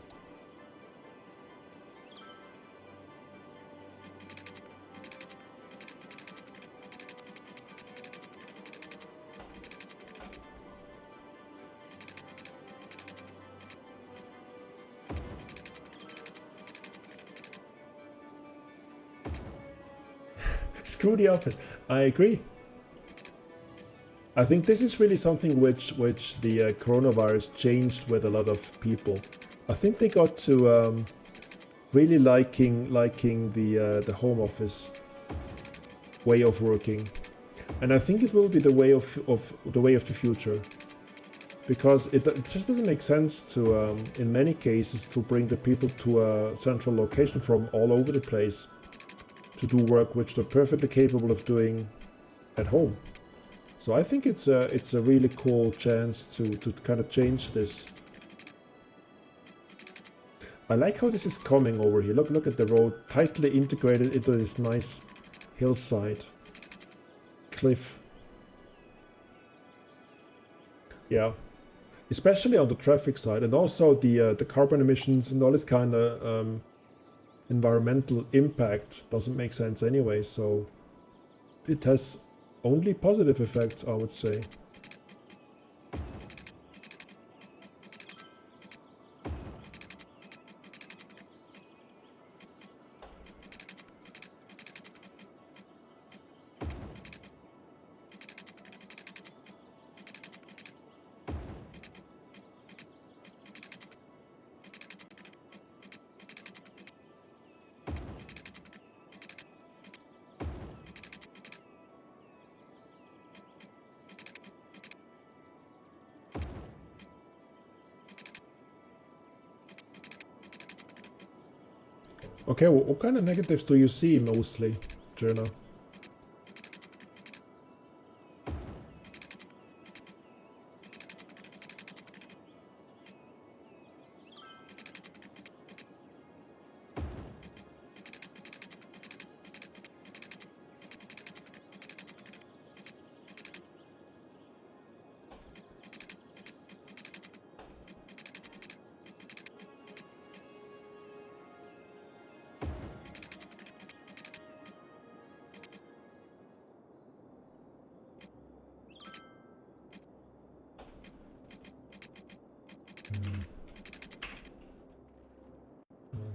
Screw the office. I agree. I think this is really something which the coronavirus changed with a lot of people. I think they got to really liking the home office way of working, and I think it will be the way of the future, because it just doesn't make sense to in many cases to bring the people to a central location from all over the place to do work which they're perfectly capable of doing at home. So I think it's a really cool chance to kind of change this. I like how this is coming over here. Look at the road, tightly integrated into this nice hillside cliff. Yeah, especially on the traffic side, and also the carbon emissions and all this kind of environmental impact doesn't make sense anyway. So it has only positive effects, I would say. Okay, well, what kind of negatives do you see mostly, Journal?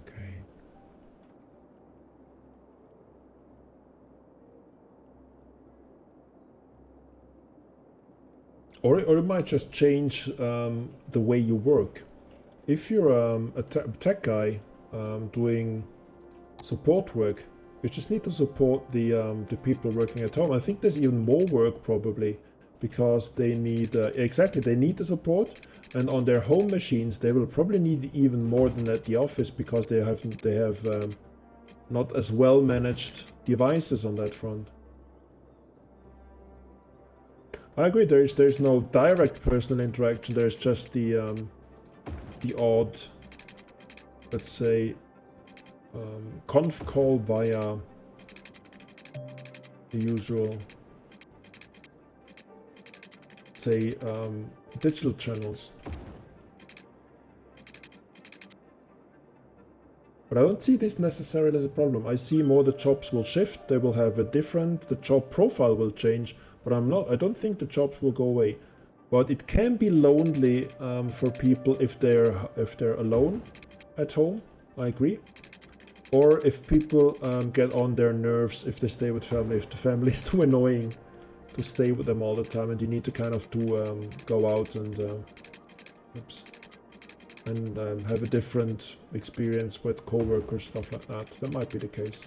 Okay. Or it might just change the way you work. If you're a tech guy doing support work, you just need to support the people working at home. I think there's even more work probably because they need exactly they need the support, and on their home machines they will probably need even more than at the office because they have not as well managed devices on that front. I agree. There's no direct personal interaction. There's just the odd, let's say, conf call via the usual, say, digital channels. But I don't see this necessarily as a problem. I see more the jobs will shift. They will have a different. The job profile will change. But I don't think the jobs will go away. But it can be lonely for people if they're alone at home. I agree. Or if people get on their nerves if they stay with family. If the family is too annoying to stay with them all the time, and you need to kind of go out and have a different experience with co-workers, stuff like that. That might be the case.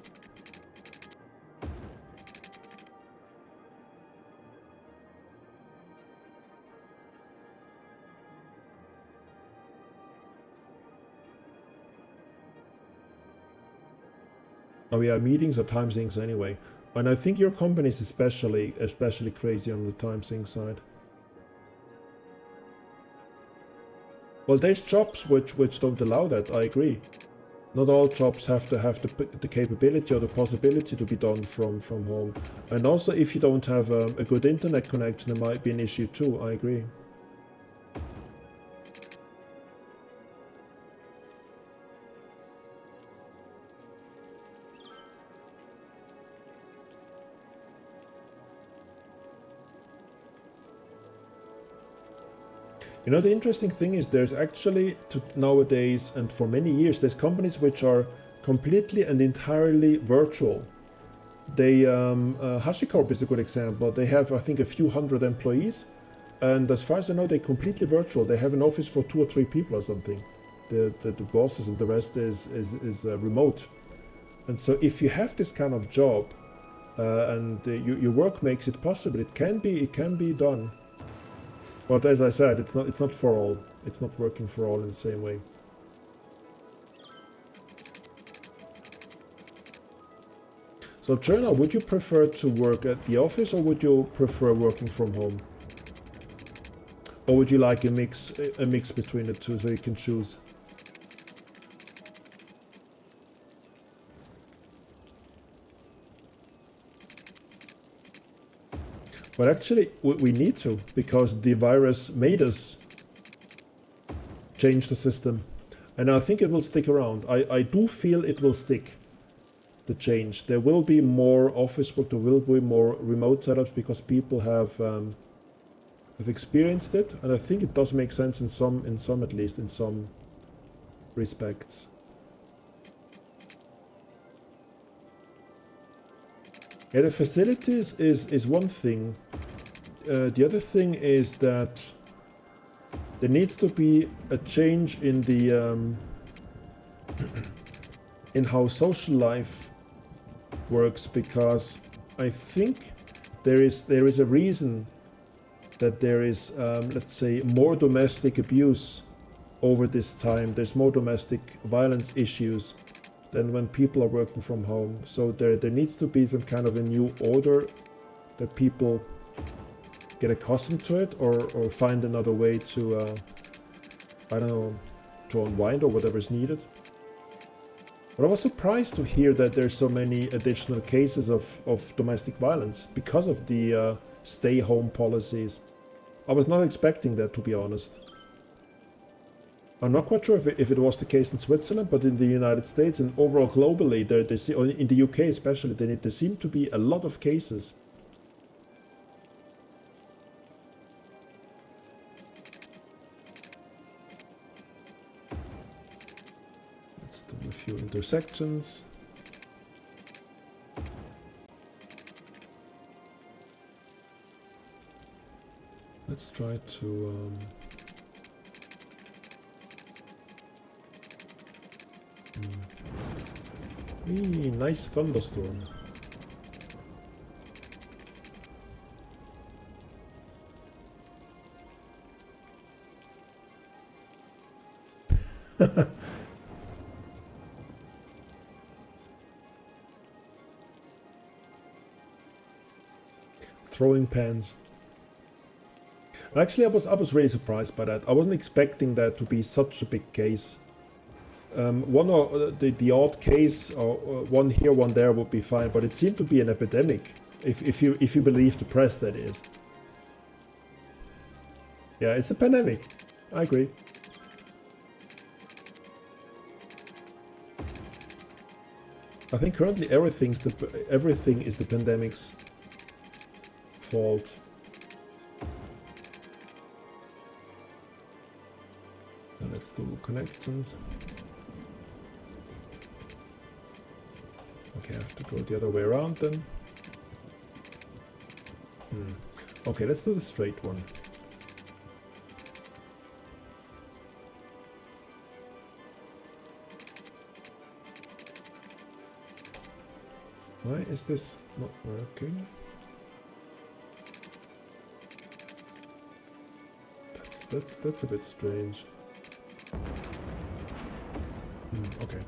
Oh yeah, meetings are time sinks anyway. And I think your company is especially crazy on the time sync side. Well, there's jobs which don't allow that, I agree. Not all jobs have to have the capability or the possibility to be done from home. And also if you don't have a good internet connection, there might be an issue too, I agree. You know, the interesting thing is there's actually nowadays, and for many years, there's companies which are completely and entirely virtual. They, HashiCorp is a good example. They have, I think, a few hundred employees, and as far as I know, they're completely virtual. They have an office for 2 or 3 people or something. The bosses and the rest is remote. And so if you have this kind of job, and your work makes it possible, it can be done. But as I said, it's not for all. It's not working for all in the same way. So Journal, would you prefer to work at the office or would you prefer working from home? Or would you like a mix between the two so you can choose? But actually, we need to, because the virus made us change the system. And I think it will stick around. I do feel it will stick, the change. There will be more office work, there will be more remote setups because people have experienced it. And I think it does make sense in some at least, in some respects. Yeah, the facilities is one thing. The other thing is that there needs to be a change in the in how social life works, because I think there is a reason that there is let's say more domestic abuse over this time. There's more domestic violence issues than when people are working from home. So there needs to be some kind of a new order that people get accustomed to it, or find another way to, I don't know, to unwind or whatever is needed. But I was surprised to hear that there's so many additional cases of domestic violence because of the stay-home policies. I was not expecting that, to be honest. I'm not quite sure if it was the case in Switzerland, but in the United States and overall globally, or in the UK especially, there seem to be a lot of cases. Let's do a few intersections. Let's try to... nice thunderstorm. Throwing pans. Actually, I was really surprised by that. I wasn't expecting that to be such a big case. One or the odd case, or one here, one there, would be fine, but it seemed to be an epidemic, if you believe the press, that is. Yeah, it's a pandemic. I agree. I think currently everything is the pandemic's fault. Now let's do connections. Okay, I have to go the other way around then. Okay, let's do the straight one. Why is this not working? That's a bit strange. Okay.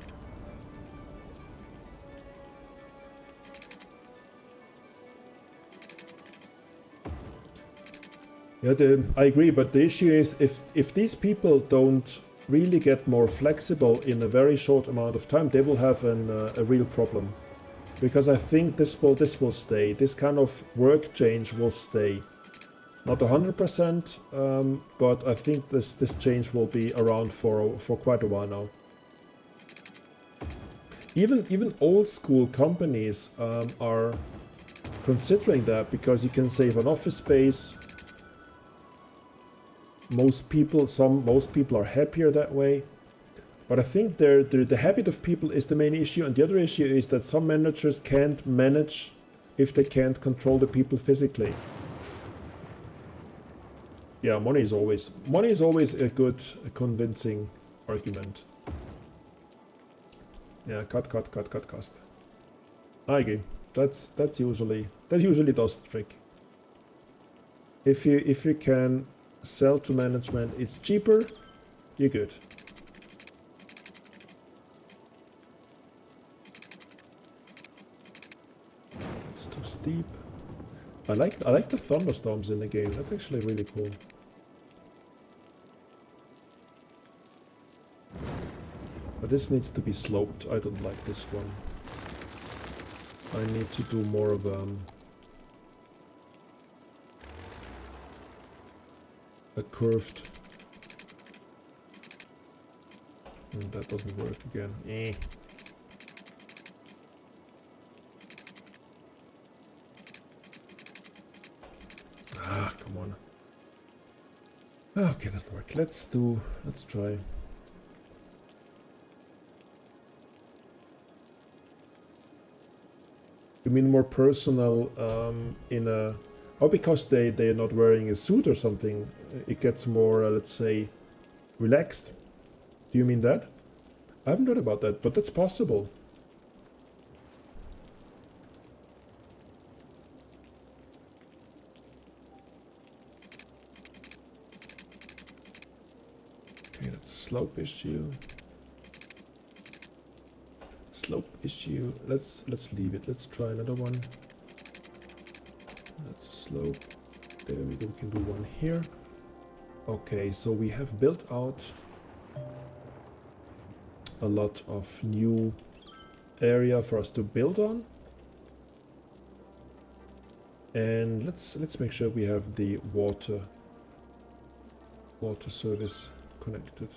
Yeah, I agree, but the issue is if these people don't really get more flexible in a very short amount of time, they will have a real problem. Because I think this will stay. This kind of work change will stay. Not 100%, but I think this change will be around for quite a while now. Even old school companies are considering that, because you can save on office space. Most people are happier that way. But I think the habit of people is the main issue, and the other issue is that some managers can't manage if they can't control the people physically. Yeah, money is always a good, convincing argument. Yeah, cut. I agree. That usually does the trick. If you can sell to management, it's cheaper, you're good. It's too steep. I like the thunderstorms in the game. That's actually really cool. But this needs to be sloped. I don't like this one. I need to do more of a curved. And that doesn't work again. Ah, come on. Okay, doesn't work. Let's try. You mean more personal in a... Oh, because they're not wearing a suit or something, it gets more, let's say, relaxed. Do you mean that? I haven't heard about that, but that's possible. Okay, that's a slope issue. slope issue. Let's leave it. Let's try another one. That's a slope. There we go. We can do one here. Okay, so we have built out a lot of new area for us to build on. And let's make sure we have the water service connected.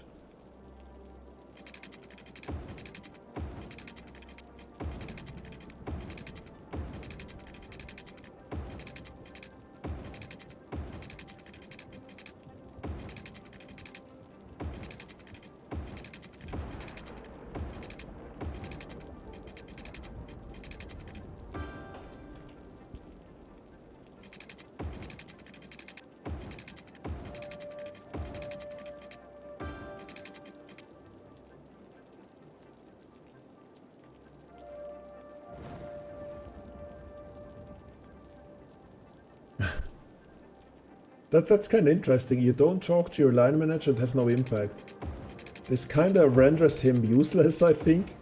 That's kind of interesting. You don't talk to your line manager, it has no impact. This kind of renders him useless, I think.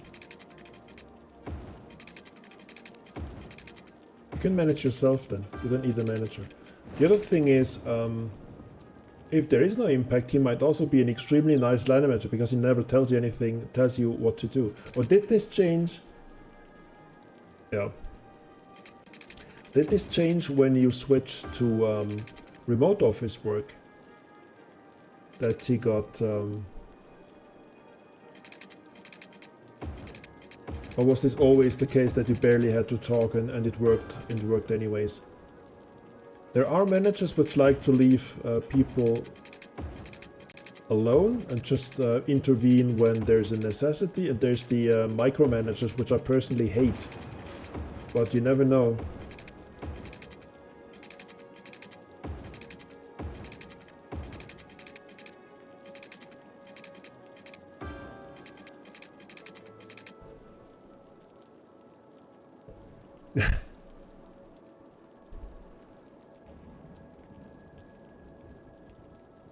You can manage yourself then. You don't need a manager. The other thing is, if there is no impact, he might also be an extremely nice line manager because he never tells you anything, tells you what to do. Or did this change? Yeah. Did this change when you switched to remote office work? That he got... or was this always the case that you barely had to talk and it worked anyways? There are managers which like to leave people alone and just intervene when there's a necessity, and there's the micromanagers, which I personally hate. But you never know.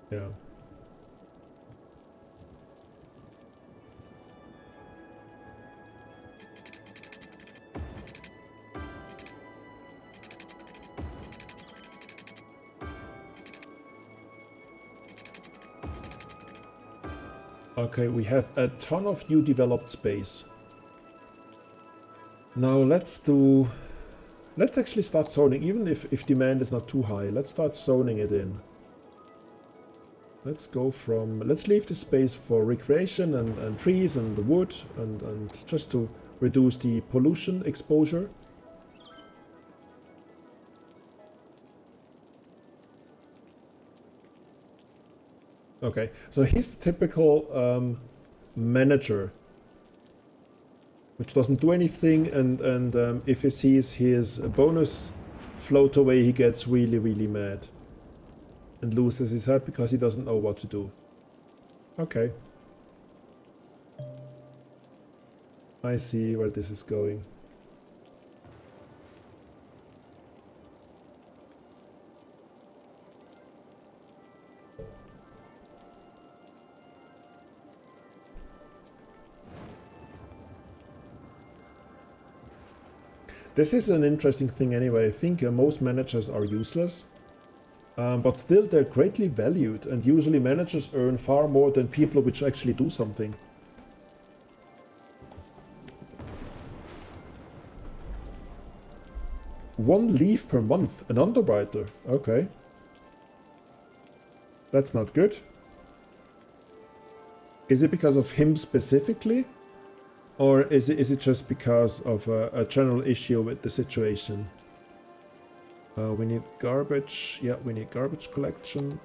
Yeah. Okay, we have a ton of new developed space. Now let's actually start zoning, even if demand is not too high. Let's start zoning it in. Let's leave the space for recreation and trees and the wood and just to reduce the pollution exposure. Okay, so he's the typical manager, which doesn't do anything, and if he sees his bonus float away, he gets really, really mad and loses his head because he doesn't know what to do. Okay. I see where this is going. This is an interesting thing anyway. I think most managers are useless. But still they're greatly valued, and usually managers earn far more than people which actually do something. One leave per month, an underwriter. Okay. That's not good. Is it because of him specifically? Or is it just because of a general issue with the situation? We need garbage. Yeah, we need garbage collection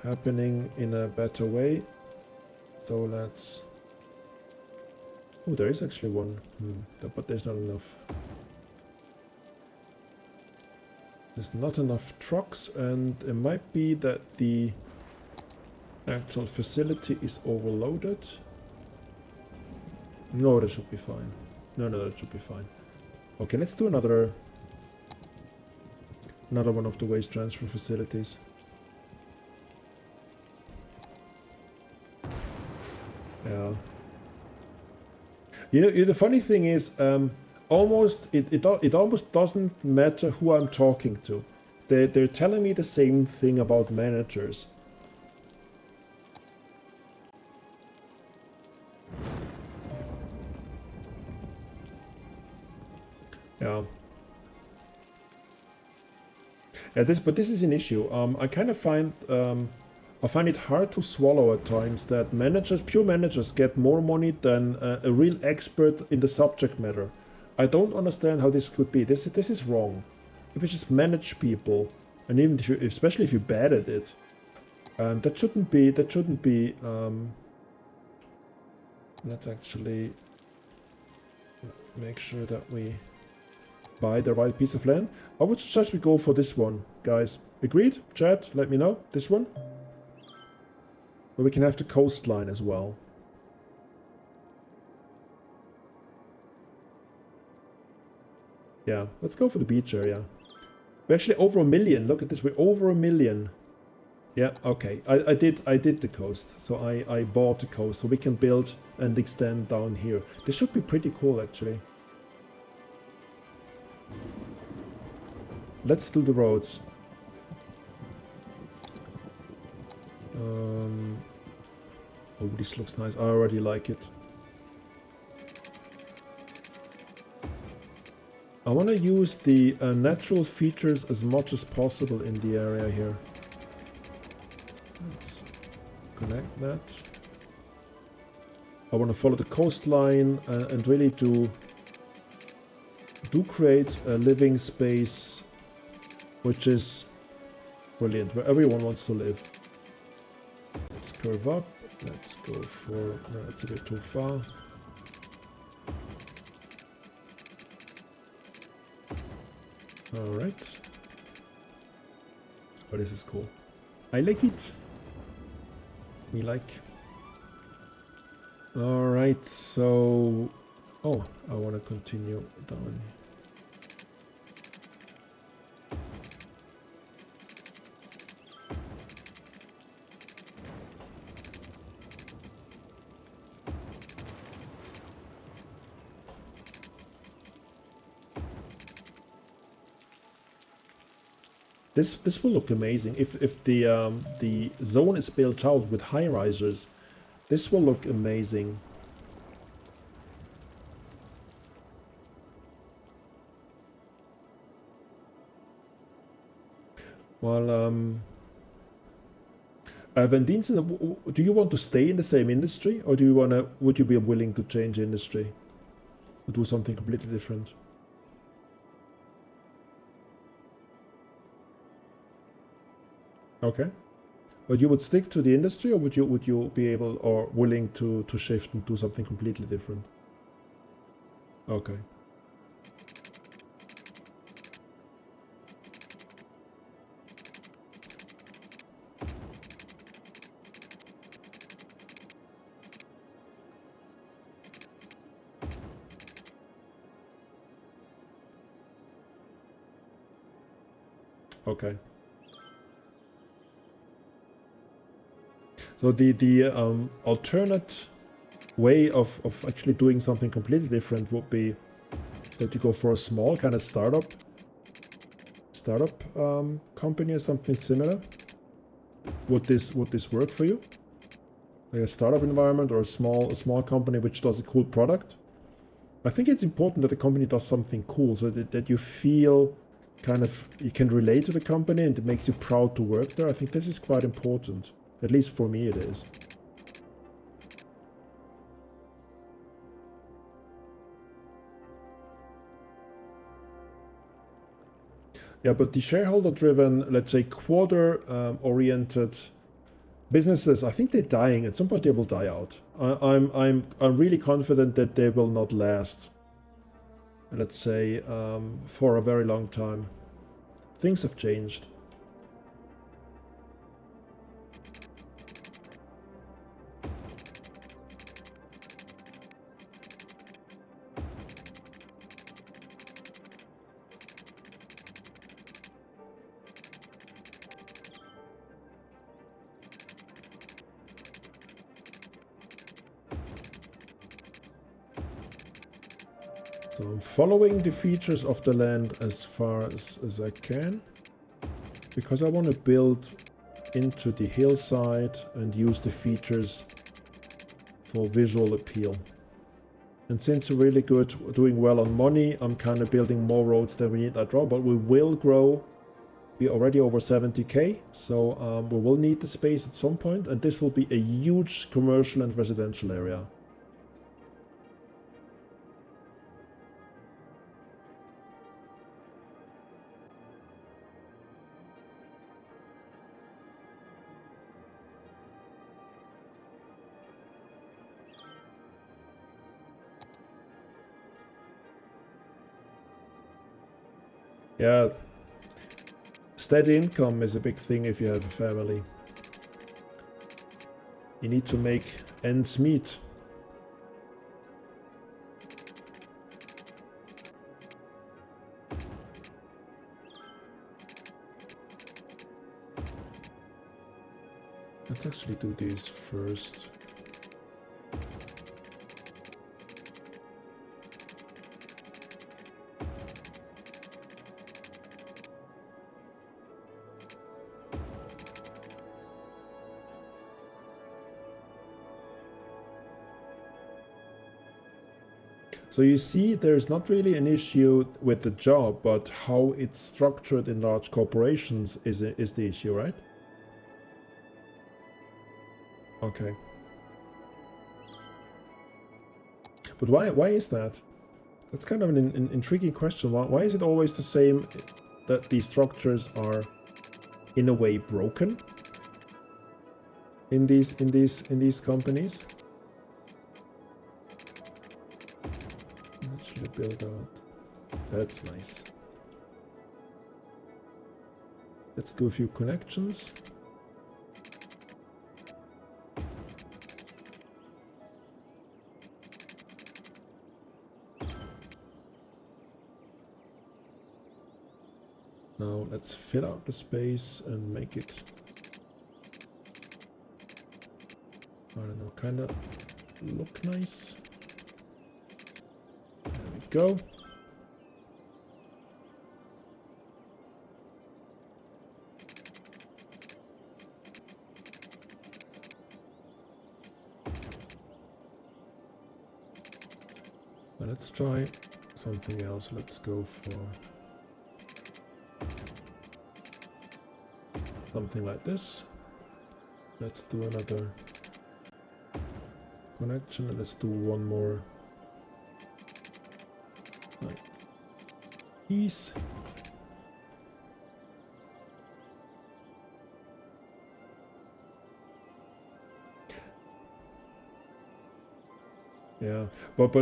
happening in a better way. So let's... Oh, there is actually one. But there's not enough. There's not enough trucks, and it might be that the actual facility is overloaded. No, that should be fine. No, that should be fine. Okay, let's do another one of the waste transfer facilities. Yeah. The funny thing is, it almost doesn't matter who I'm talking to. They're telling me the same thing about managers. Yeah. Yeah, but this is an issue. I kind of find I find it hard to swallow at times that pure managers, get more money than a real expert in the subject matter. I don't understand how this could be. This is wrong. If you just manage people, and even if especially if you're bad at it, that shouldn't be. Let's actually make sure that we buy the right piece of land. I would suggest we go for this one, guys. Agreed? Chat, let me know. This one? But we can have the coastline as well. Yeah, let's go for the beach area. We're actually over 1 million. Look at this, we're over 1 million. Yeah, okay. I did the coast. So I bought the coast. So we can build and extend down here. This should be pretty cool, actually. Let's do the roads. Oh, this looks nice. I already like it. I want to use the natural features as much as possible in the area here. Let's connect that. I want to follow the coastline and really do create a living space which is brilliant, where everyone wants to live. Let's curve up. Let's go for... No, that's a bit too far. Alright. Oh, this is cool. I like it. Me like. Alright, so... Oh, I want to continue down. This will look amazing. If the zone is built out with high risers, this will look amazing. Well, Van Diensten, do you want to stay in the same industry, or would you be willing to change industry, to do something completely different? Okay, but you would stick to the industry, or would you be able or willing to shift and do something completely different? Okay. Okay. So the alternate way of actually doing something completely different would be that you go for a small kind of startup company or something similar. Would this work for you? Like a startup environment or a small company which does a cool product? I think it's important that the company does something cool, so that you feel kind of you can relate to the company and it makes you proud to work there. I think this is quite important. At least for me it is. Yeah, but the shareholder-driven, let's say, quarter-oriented businesses, I think they're dying. At some point, they will die out. I'm really confident that they will not last. Let's say for a very long time. Things have changed. So I'm following the features of the land as far as I can, because I want to build into the hillside and use the features for visual appeal. And since we're really good, doing well on money, I'm kind of building more roads than we need that road, but we will grow. We're already over 70k, so we will need the space at some point, and this will be a huge commercial and residential area. Yeah, steady income is a big thing if you have a family. You need to make ends meet. Let's actually do these first. So you see, there's not really an issue with the job, but how it's structured in large corporations is the issue, right? Okay. But why is that? That's kind of an intriguing question. Why is it always the same that these structures are in a way broken in these companies? Actually build out. That's nice. Let's do a few connections. Now let's fill out the space and make it, I don't know, kind of look nice. There we go. Now let's try something else. Let's go for something like this. Let's do another connection and let's do one more like these. Yeah, but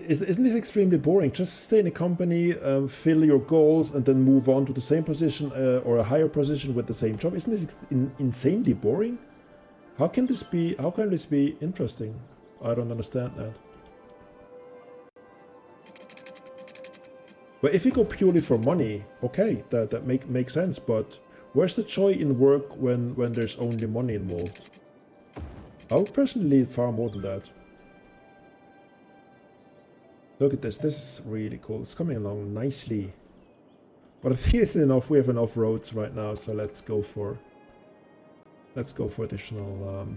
isn't this extremely boring? Just stay in a company, fill your goals, and then move on to the same position or a higher position with the same job. Isn't this insanely boring? How can this be? How can this be interesting? I don't understand that. But if you go purely for money, okay, that makes sense. But where's the joy in work when there's only money involved? I would personally need far more than that. Look at this. This is really cool. It's coming along nicely. But I think it's enough. We have enough roads right now, so let's go for additional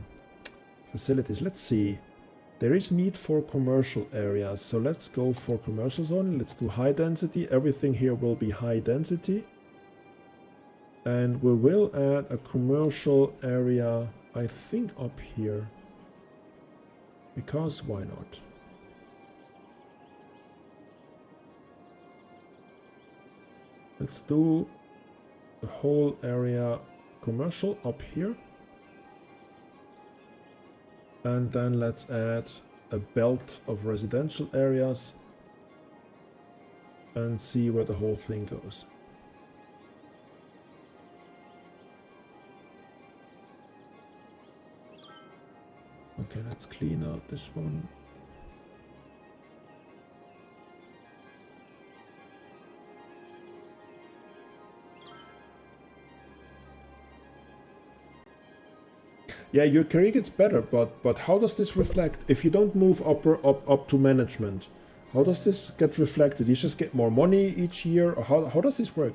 facilities. Let's see. There is need for commercial areas, so let's go for commercial zone. Let's do high density. Everything here will be high density. And we will add a commercial area, I think, up here. Because why not? Let's do the whole area commercial up here. And then let's add a belt of residential areas and see where the whole thing goes. Okay, let's clean out this one. Yeah, your career gets better, but how does this reflect if you don't move up to management? How does this get reflected? You just get more money each year? Or how does this work?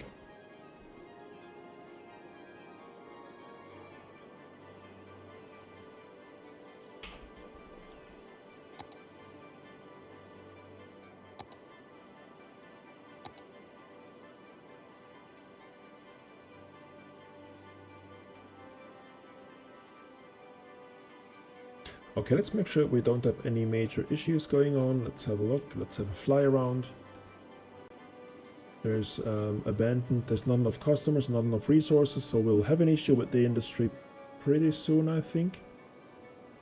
Okay, let's make sure we don't have any major issues going on. Let's have a look. Let's have a fly around. There's abandoned. There's not enough customers, not enough resources, so we'll have an issue with the industry pretty soon, I think.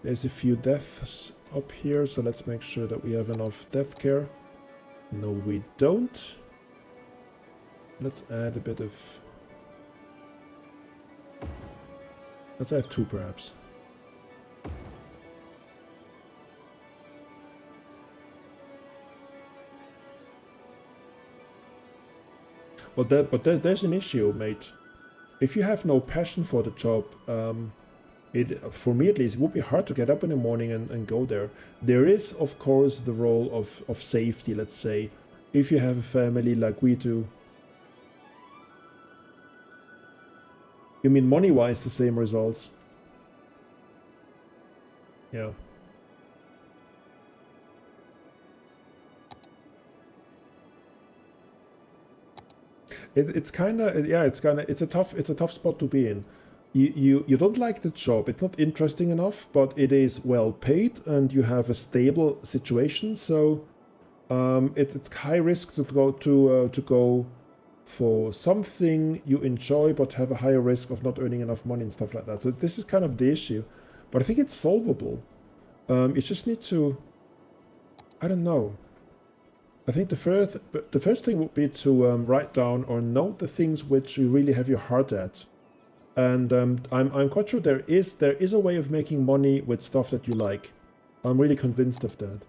There's a few deaths up here, so let's make sure that we have enough death care. No, we don't. Let's add a bit of... Let's add 2, perhaps. But there's an issue, mate. If you have no passion for the job, for me at least, it would be hard to get up in the morning and go there. There is, of course, the role of safety, let's say. If you have a family like we do. You mean money-wise the same results? Yeah. It's kind of, yeah, it's a tough spot to be in. You don't like the job. It's not interesting enough, but it is well paid and you have a stable situation. So it's high risk to go for something you enjoy, but have a higher risk of not earning enough money and stuff like that. So this is kind of the issue, but I think it's solvable. You just need to, I don't know. I think the first thing would be to write down or note the things which you really have your heart at, and I'm quite sure there is a way of making money with stuff that you like. I'm really convinced of that.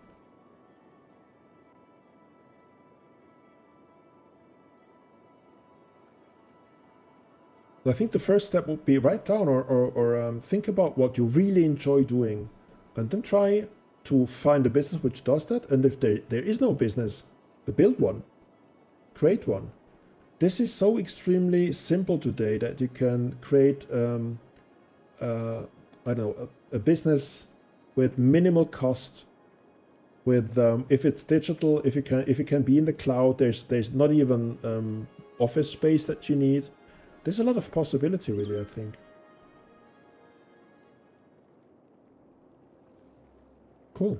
I think the first step would be write down or think about what you really enjoy doing, and then try to find a business which does that. And if there is no business, build one, create one. This is so extremely simple today that you can create I don't know, a business with minimal cost. With if it's digital, if it can be in the cloud, there's not even office space that you need. There's a lot of possibility, really, I think. Cool.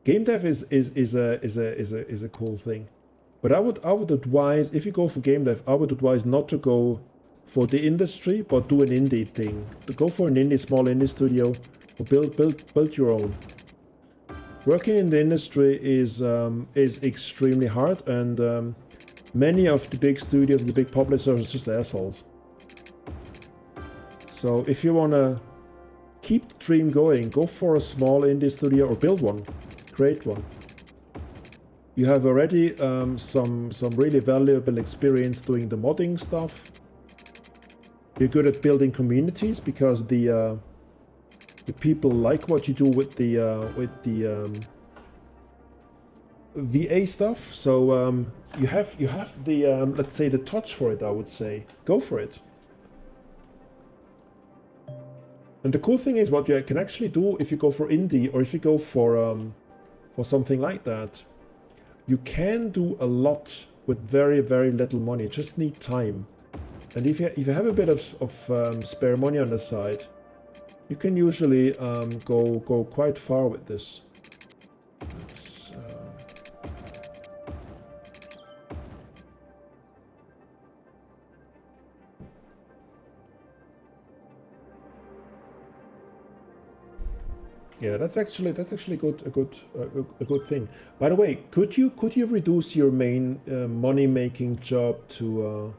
Game dev is a cool thing, but I would advise, if you go for game dev, I would advise not to go for the industry, but do an indie thing. To go for an small indie studio, or build your own. Working in the industry is extremely hard, and many of the big studios, the big publishers, are just assholes. So if you wanna keep the dream going, go for a small indie studio or build one. Create one. You have already some really valuable experience doing the modding stuff. You're good at building communities because the people like what you do with the VA stuff. So you have the let's say the touch for it. I would say go for it. And the cool thing is what you can actually do if you go for indie or if you go for something like that, you can do a lot with very, very little money. You just need time. And if you have a bit of spare money on the side, you can usually go quite far with this. Yeah, that's actually a good thing. By the way, could you reduce your main money making job to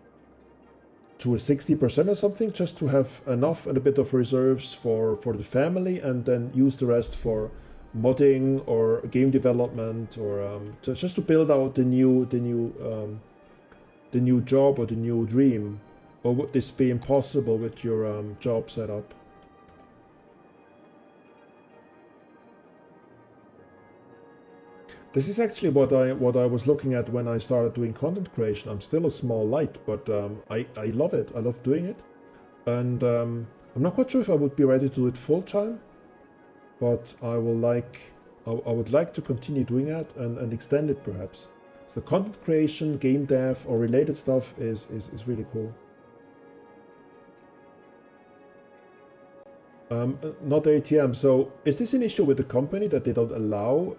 a 60% or something, just to have enough and a bit of reserves for the family, and then use the rest for modding or game development, or just to build out the new job or the new dream? Or would this be impossible with your job setup? This is actually what I was looking at when I started doing content creation. I'm still a small light, but I love it. I love doing it, and I'm not quite sure if I would be ready to do it full time, but I would like to continue doing that and extend it perhaps. So content creation, game dev, or related stuff is really cool. Not ATM. So is this an issue with the company that they don't allow,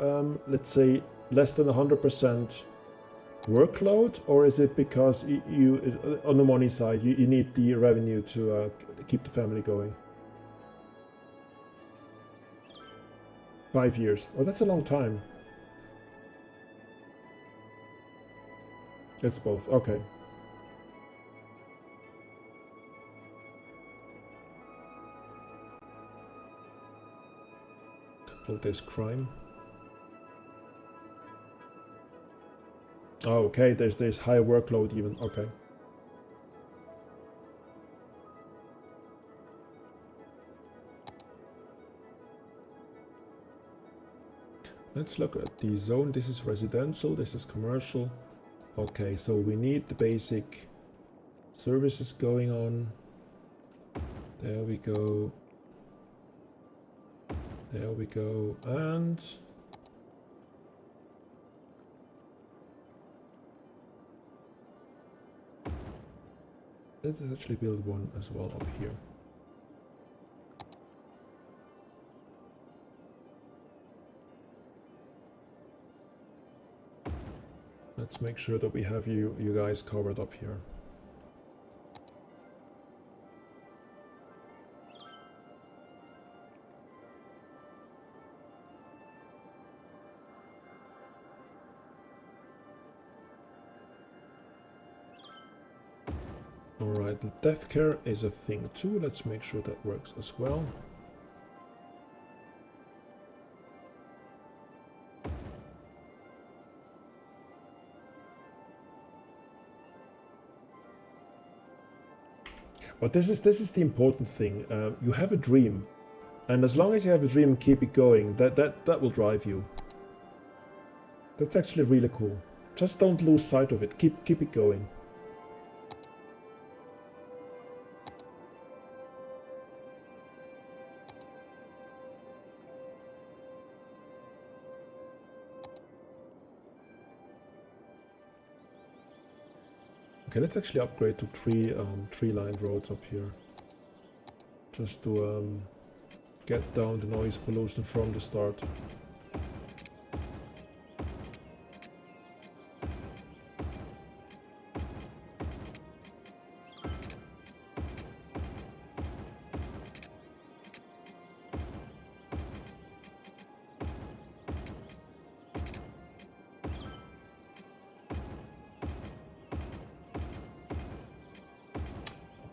let's say, less than 100% workload, or is it because you on the money side you need the revenue to keep the family going? 5 years. Oh, that's a long time. It's both. Okay. Oh, there's crime. Oh, okay. There's high workload even. Okay. Let's look at the zone. This is residential. This is commercial. Okay, so we need the basic services going on. There we go. There we go. And let's actually build one as well up here. Let's make sure that we have you guys covered up here. Alright, the death care is a thing too. Let's make sure that works as well. But this is the important thing. You have a dream, and as long as you have a dream, keep it going. That will drive you. That's actually really cool. Just don't lose sight of it. Keep it going. Okay, let's actually upgrade to tree-lined roads up here, just to get down the noise pollution from the start.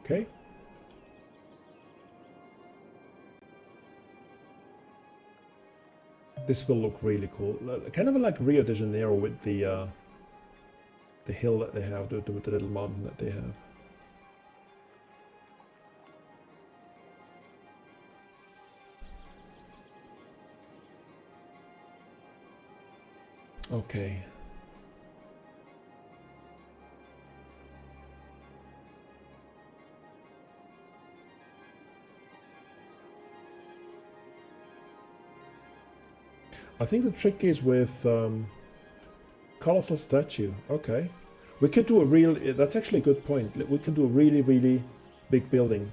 Okay. This will look really cool. Kind of like Rio de Janeiro with the hill that they have, the little mountain that they have. Okay. I think the trick is with colossal statue. Okay, we could do a real. That's actually a good point. We can do a really big building.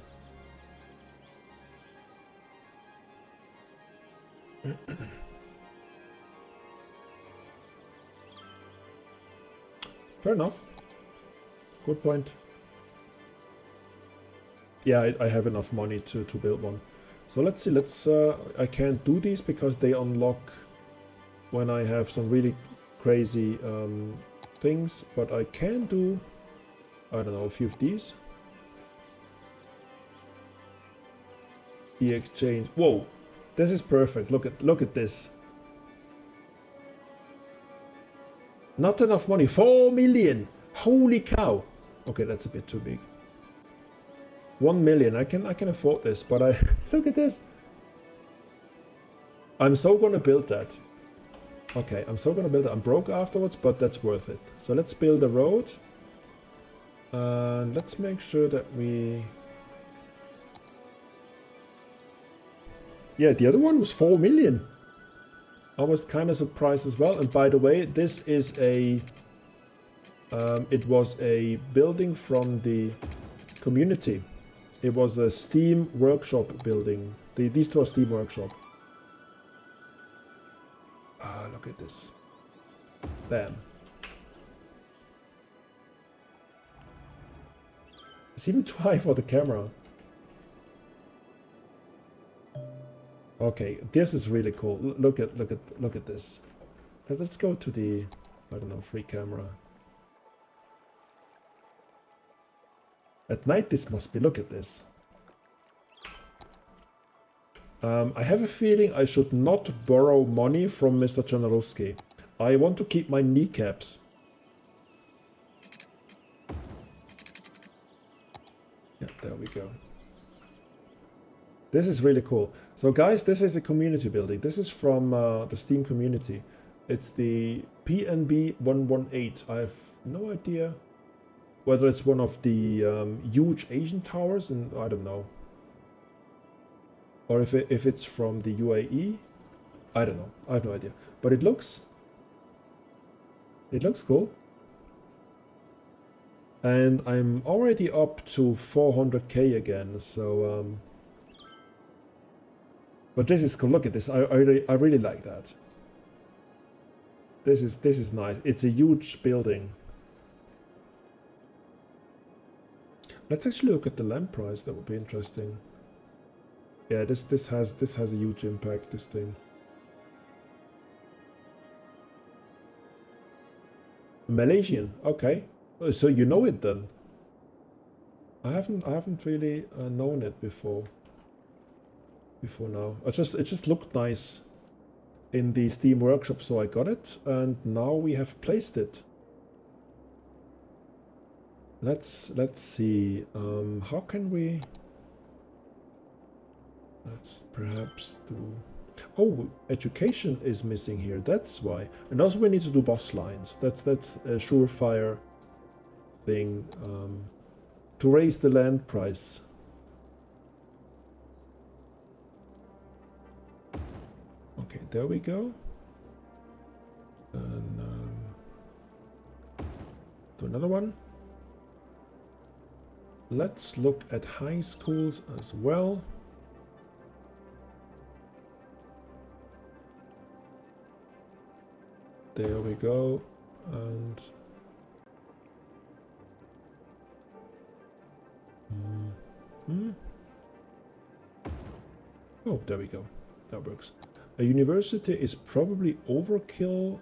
Fair enough. Good point. Yeah, I have enough money to build one. So let's see. I can't do these because they unlock when I have some really crazy things, but I can do, I don't know, a few of these. E-exchange. Whoa, this is perfect. Look at this. Not enough money. 4 million. Holy cow. Okay, that's a bit too big. 1 million. I can afford this, but I look at this. I'm so gonna build that. Okay, I'm still gonna build it. I'm broke afterwards, but that's worth it. So let's build a road. And let's make sure that we... Yeah, the other one was 4 million. I was kind of surprised as well. And by the way, this is a... it was a building from the community. It was a Steam workshop building. These two are Steam workshop. Ah, look at this. Bam. It's even too high for the camera. Okay, this is really cool. Look at this. Let's go to the, I don't know, free camera. At night this must be, look at this. I have a feeling I should not borrow money from Mr. Janarowski. I want to keep my kneecaps. Yeah, there we go. This is really cool. So guys, this is a community building. This is from the Steam community. It's the PNB 118. I have no idea whether it's one of the huge Asian towers, and I don't know. Or if it's from the UAE. I don't know. I have no idea. But it looks cool. And I'm already up to 400k again, so but this is cool. Look at this. I really like that. This is nice. It's a huge building. Let's actually look at the land price. That would be interesting. Yeah, this has a huge impact, this thing. Malaysian, okay. So you know it then. I haven't really known it before now. It just looked nice in the Steam workshop, so I got it, and now we have placed it. Let's see. How can we? Let's perhaps do... Oh, education is missing here. That's why. And also we need to do boss lines. That's a surefire thing to raise the land price. Okay, there we go. And do another one. Let's look at high schools as well. There we go, and oh, there we go. That works. A university is probably overkill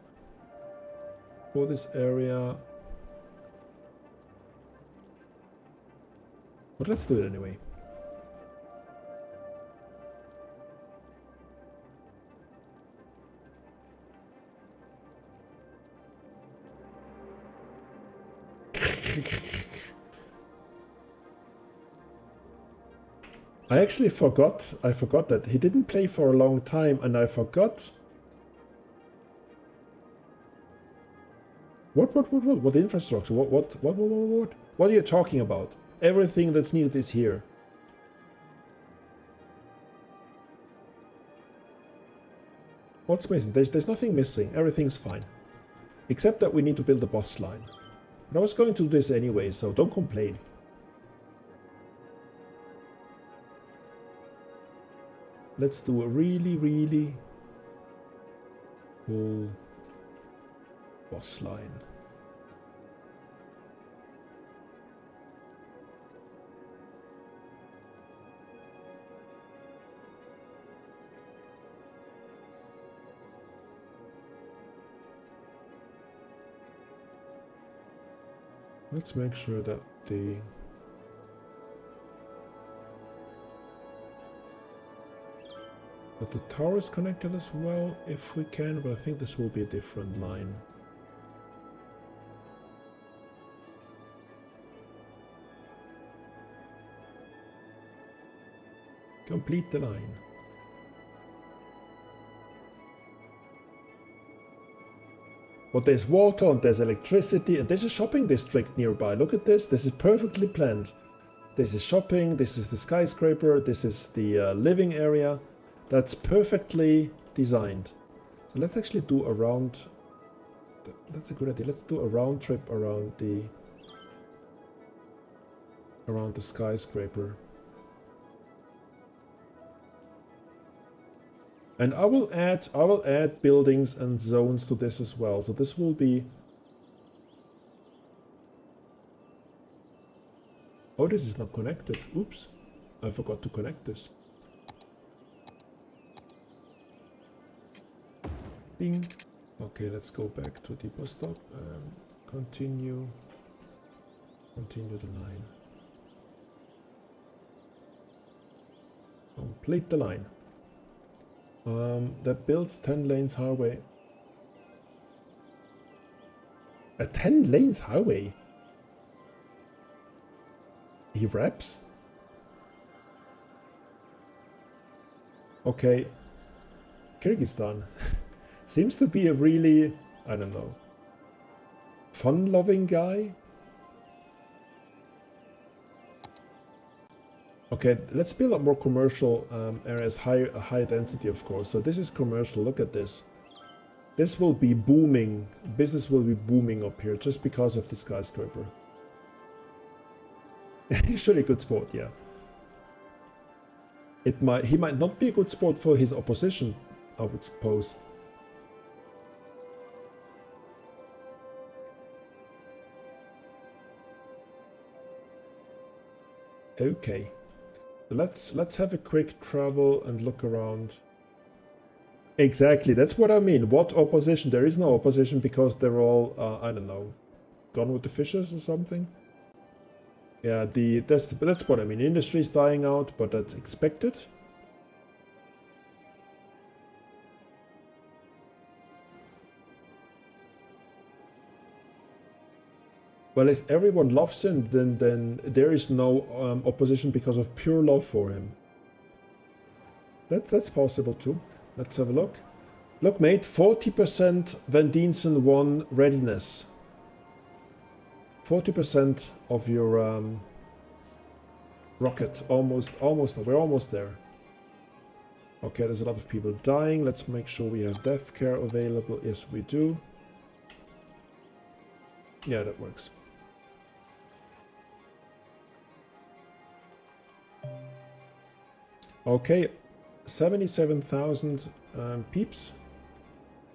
for this area, but let's do it anyway. I actually forgot. I forgot that he didn't play for a long time, and I forgot. What infrastructure? What are you talking about? Everything that's needed is here. What's missing? There's nothing missing. Everything's fine, except that we need to build a boss line. But I was going to do this anyway, so don't complain. Let's do a really cool boss line. Let's make sure that the tower is connected as well, if we can, but I think this will be a different line. Complete the line. But there's water and there's electricity and there's a shopping district nearby. Look at this. This is perfectly planned. This is shopping. This is the skyscraper. This is the living area. That's perfectly designed. So let's actually do a round. That's a good idea. Let's do a round trip around the skyscraper. And I will add buildings and zones to this as well. So this will be. Oh, this is not connected. Oops. I forgot to connect this. Ding. Okay, let's go back to the bus stop and continue the line. Complete the line. That builds 10 lanes highway. A 10 lanes highway? He raps? Okay. Kyrgyzstan seems to be a really, I don't know, fun-loving guy. Okay, let's build up more commercial areas, high density, of course. So this is commercial. Look at this. This will be booming. Business will be booming up here just because of the skyscraper. He's really a good sport, yeah. He might not be a good sport for his opposition, I would suppose. Okay. Let's have a quick travel and look around. Exactly, that's what I mean. What opposition? There is no opposition because they're all, I don't know, gone with the fishes or something. Yeah, that's what I mean. Industry is dying out, but that's expected. Well, if everyone loves him, then there is no opposition because of pure love for him. That's possible too. Let's have a look. Look, mate, 40% Van Diensen 1 readiness. 40% of your rocket. Almost. We're almost there. Okay, there's a lot of people dying. Let's make sure we have death care available. Yes, we do. Yeah, that works. Okay, 77,000 peeps.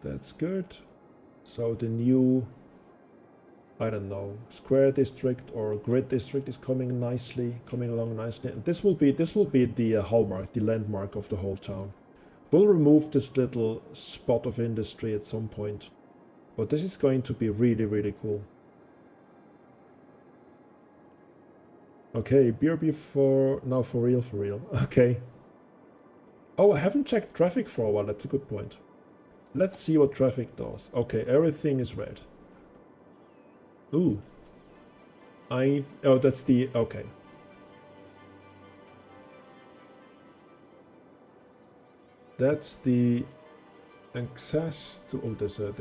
That's good. So the new, I don't know, square district or grid district is coming along nicely. And this will be the hallmark, the landmark of the whole town. We'll remove this little spot of industry at some point, but this is going to be really, really cool. Okay, BRB for now, for real. Okay. Oh, I haven't checked traffic for a while. That's a good point. Let's see what traffic does. Okay, everything is red. Ooh. Oh, that's the, okay. That's the access to, oh, there's a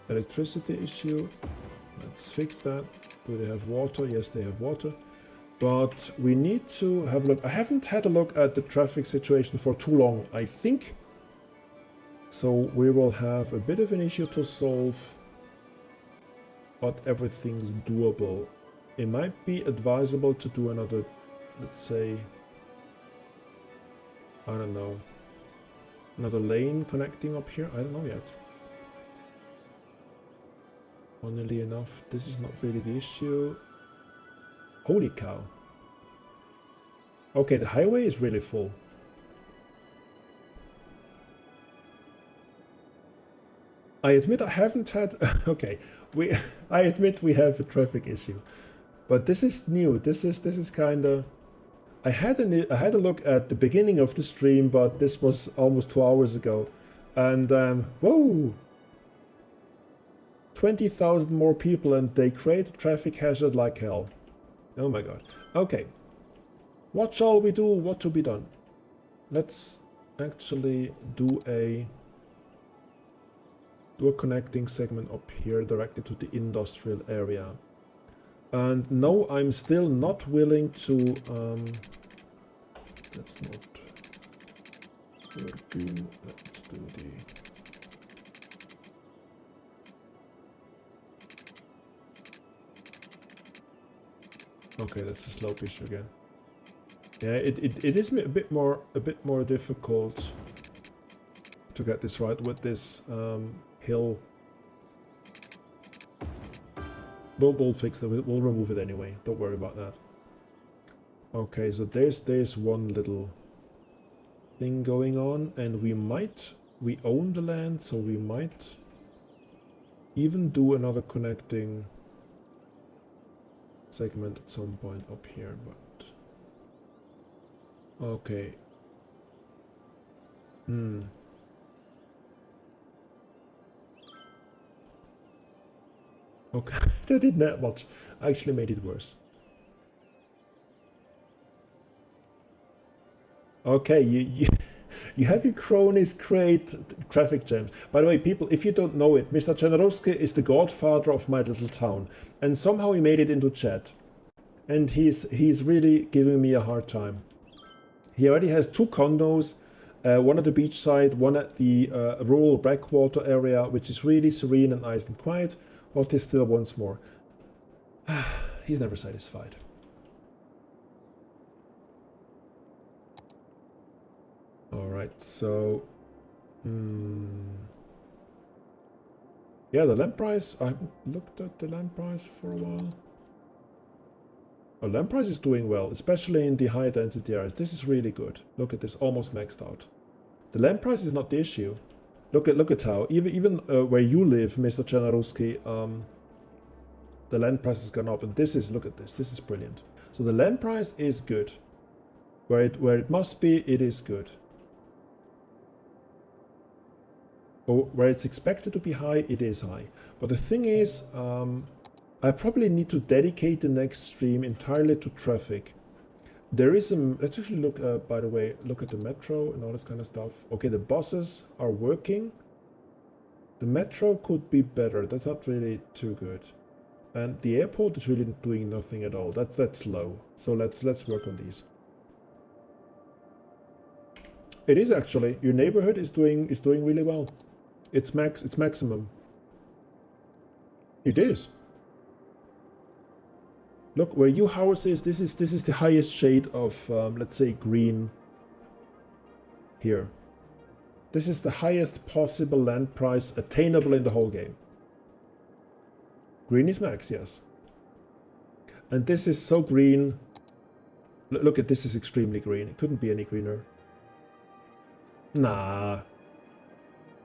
electricity issue. Let's fix that. Do they have water? Yes, they have water. But we need to have a look. I haven't had a look at the traffic situation for too long, I think. So we will have a bit of an issue to solve, but everything's doable. It might be advisable to do another, let's say, I don't know, another lane connecting up here. I don't know yet. Funnily enough, this is not really the issue. Holy cow. Okay, the highway is really full. I admit I haven't had, okay, I admit we have a traffic issue, but this is new. This is kind of, I had a look at the beginning of the stream, but this was almost 2 hours ago, and whoa, 20,000 more people, and they create a traffic hazard like hell. Oh my god. Okay. What shall we do? What to be done? Let's actually do a do a connecting segment up here directly to the industrial area. And no, I'm still not willing to, that's not working. Let's do the, okay, that's a slope issue again. Yeah, it is a bit more difficult to get this right with this hill. We'll fix it. We'll remove it anyway. Don't worry about that. Okay, so there's one little thing going on, and we own the land, so we might even do another connecting segment at some point up here, but okay. Okay, that didn't that much. I actually made it worse. Okay, you have your cronies create traffic jams. By the way, people, if you don't know it, Mr. Generowski is the godfather of my little town, and somehow he made it into chat, and he's really giving me a hard time. He already has 2 condos, one at the beach side, one at the rural backwater area, which is really serene and nice and quiet, but he still wants more. He's never satisfied. Alright, so yeah, the land price, I haven't looked at the land price for a while. Oh, land price is doing well, especially in the high density areas. This is really good. Look at this, almost maxed out. The land price is not the issue. Look at how even where you live, Mr. Generowski, the land price has gone up, and this is, look at this is brilliant. So the land price is good. Where it must be, it is good. Or where it's expected to be high, it is high. But the thing is, I probably need to dedicate the next stream entirely to traffic. There is some, let's actually look, by the way, look at the metro and all this kind of stuff. Okay, the buses are working. The metro could be better. That's not really too good. And the airport is really doing nothing at all. That's low. So let's work on these. It is actually. Your neighborhood is doing really well. It's maximum. It is. Look where your house is. This is the highest shade of let's say green. Here. This is the highest possible land price attainable in the whole game. Green is max, yes. And this is so green. Look at this, is extremely green. It couldn't be any greener. Nah.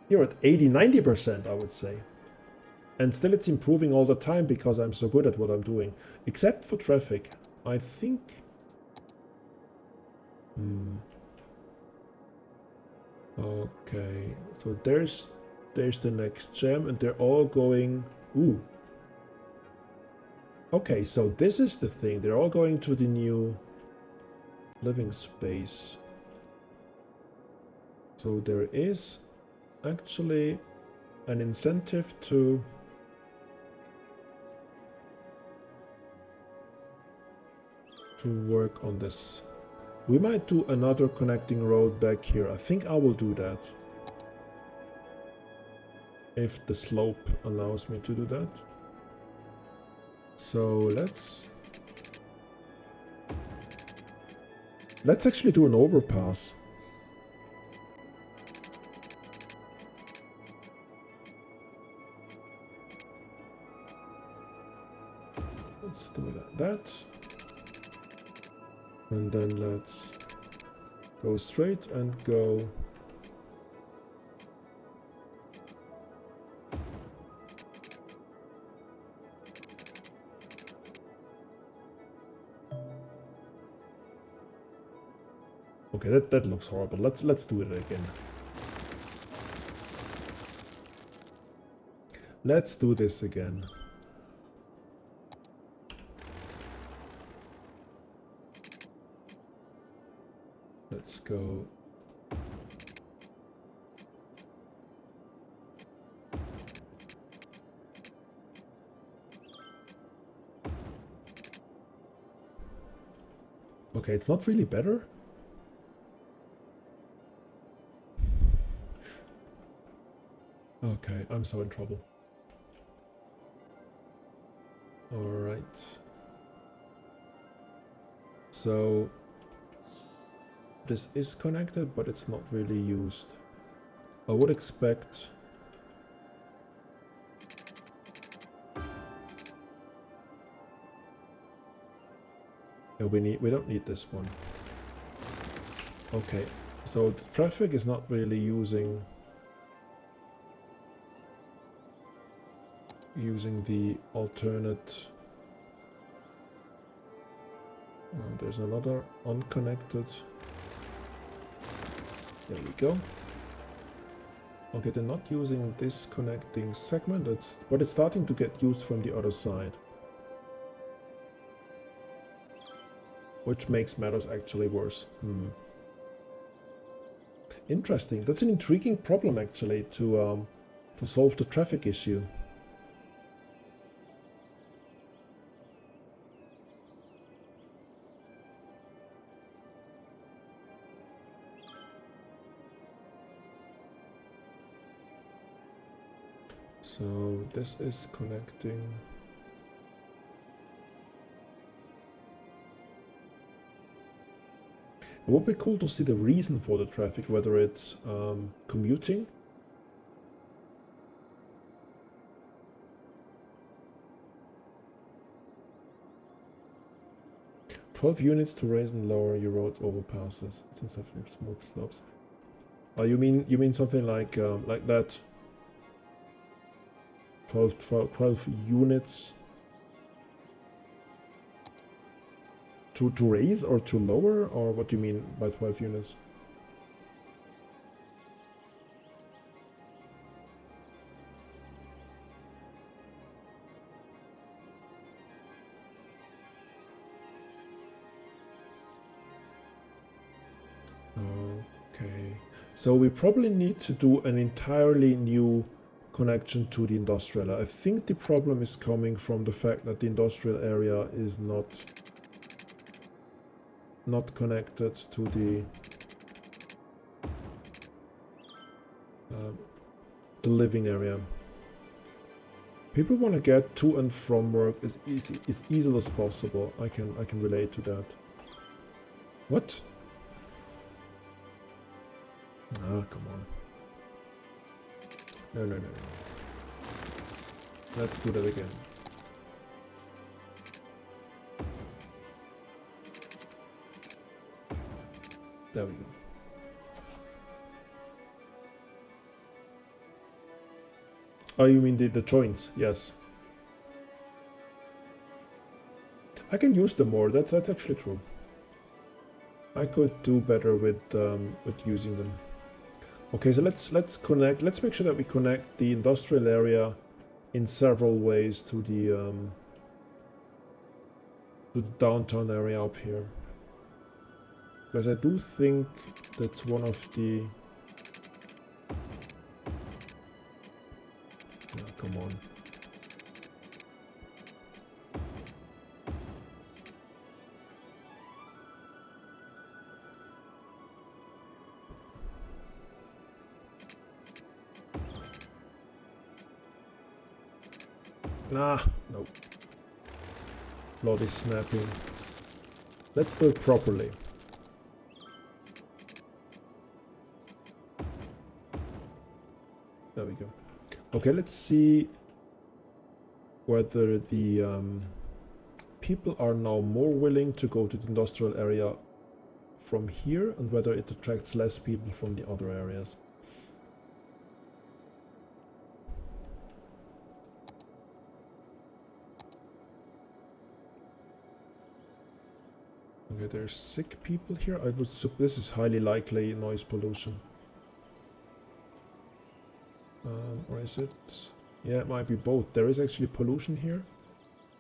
You're at 80-90%, I would say. And still it's improving all the time because I'm so good at what I'm doing. Except for traffic. I think... Okay. So there's the next gem, and they're all going... Ooh. Okay, so this is the thing. They're all going to the new living space. So there is actually an incentive to work on this. We might do another connecting road back here. I think I will do that. If the slope allows me to do that. So let's actually do an overpass. Let's do it like that. And then let's go straight and go. Okay, that looks horrible. Let's do it again. Let's do this again. Let's go. Okay, it's not really better. Okay, I'm so in trouble. Alright. So this is connected, but it's not really used. I would expect... No, we don't need this one. Okay, so the traffic is not really using the alternate. There's another unconnected. There we go. Okay, they're not using this connecting segment, but it's starting to get used from the other side. Which makes matters actually worse. Interesting. That's an intriguing problem actually to solve the traffic issue. So this is connecting. It would be cool to see the reason for the traffic, whether it's commuting. "12 units to raise and lower your road overpasses. It's smooth slopes." Oh, you mean something like that? 12 units to raise or to lower, or what do you mean by 12 units? Okay, so we probably need to do an entirely new connection to the industrial. I think the problem is coming from the fact that the industrial area is not connected to the living area. People want to get to and from work as easy as possible. I can relate to that. What? Ah, come on. No. Let's do that again. There we go. Oh, you mean the joints? Yes. I can use them more. That's actually true. I could do better with using them. Okay, so let's connect. Let's make sure that we connect the industrial area in several ways to the downtown area up here. Because I do think that's one of the... Oh, come on. Ah, no. Bloody snapping. Let's do it properly. There we go. Okay, let's see whether the people are now more willing to go to the industrial area from here and whether it attracts less people from the other areas. Okay, there's sick people here. This is highly likely noise pollution. Or is it? Yeah, it might be both. There is actually pollution here,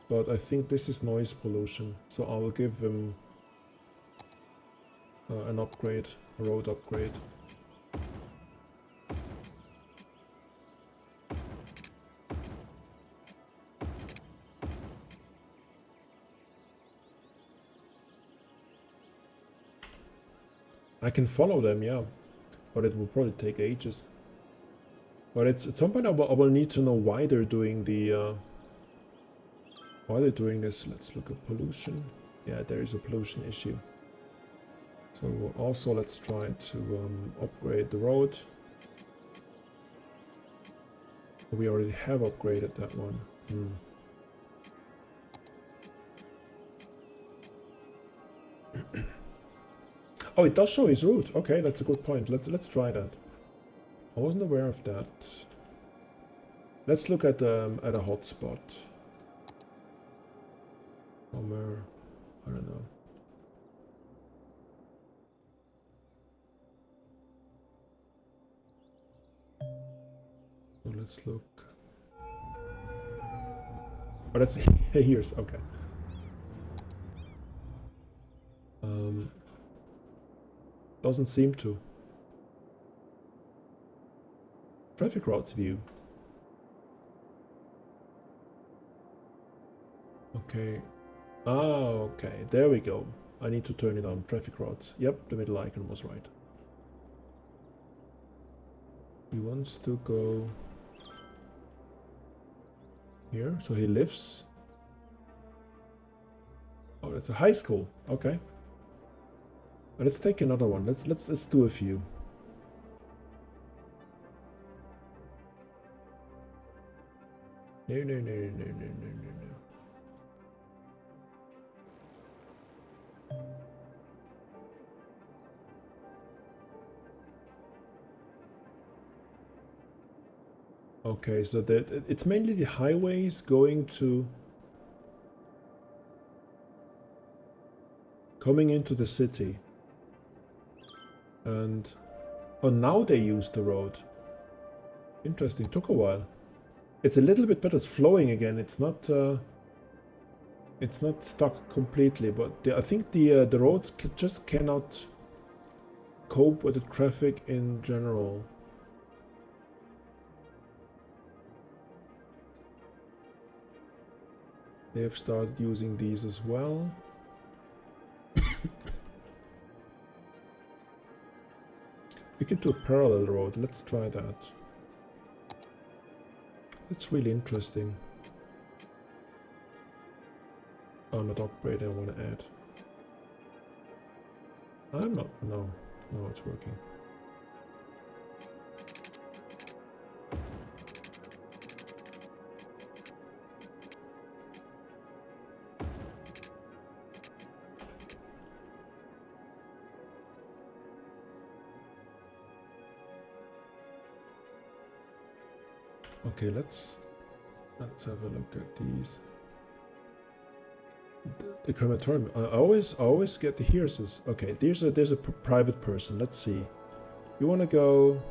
but I think this is noise pollution. So I will give them an upgrade, a road upgrade. I can follow them, yeah, but it will probably take ages. But it's at some point I will need to know why they're doing the why they're doing this. Let's look at pollution. Yeah, there is a pollution issue. So also let's try to upgrade the road. We already have upgraded that one. Oh, it does show his route. Okay, that's a good point. Let's try that. I wasn't aware of that. Let's look at a hotspot. Somewhere, I don't know. So let's look. Oh, that's here's okay. Doesn't seem to. Traffic routes view. Okay. Ah, okay. There we go. I need to turn it on. Traffic routes. Yep, the middle icon was right. He wants to go here, so he lives. Oh, it's a high school. Okay. Let's take another one. Let's do a few. No. Okay, so that it's mainly the highways coming into the city. And oh, now they use the road. Interesting. Took a while. It's a little bit better. It's flowing again. It's not stuck completely, but I think the roads just cannot cope with the traffic in general. They have started using these as well. We can do a parallel road. Let's try that. That's really interesting. Oh, not upgrade, I want to add. I'm not, no, it's working. Okay, let's have a look at these. The crematorium. I always get the hearses. Okay, there's a private person. Let's see. You want to go?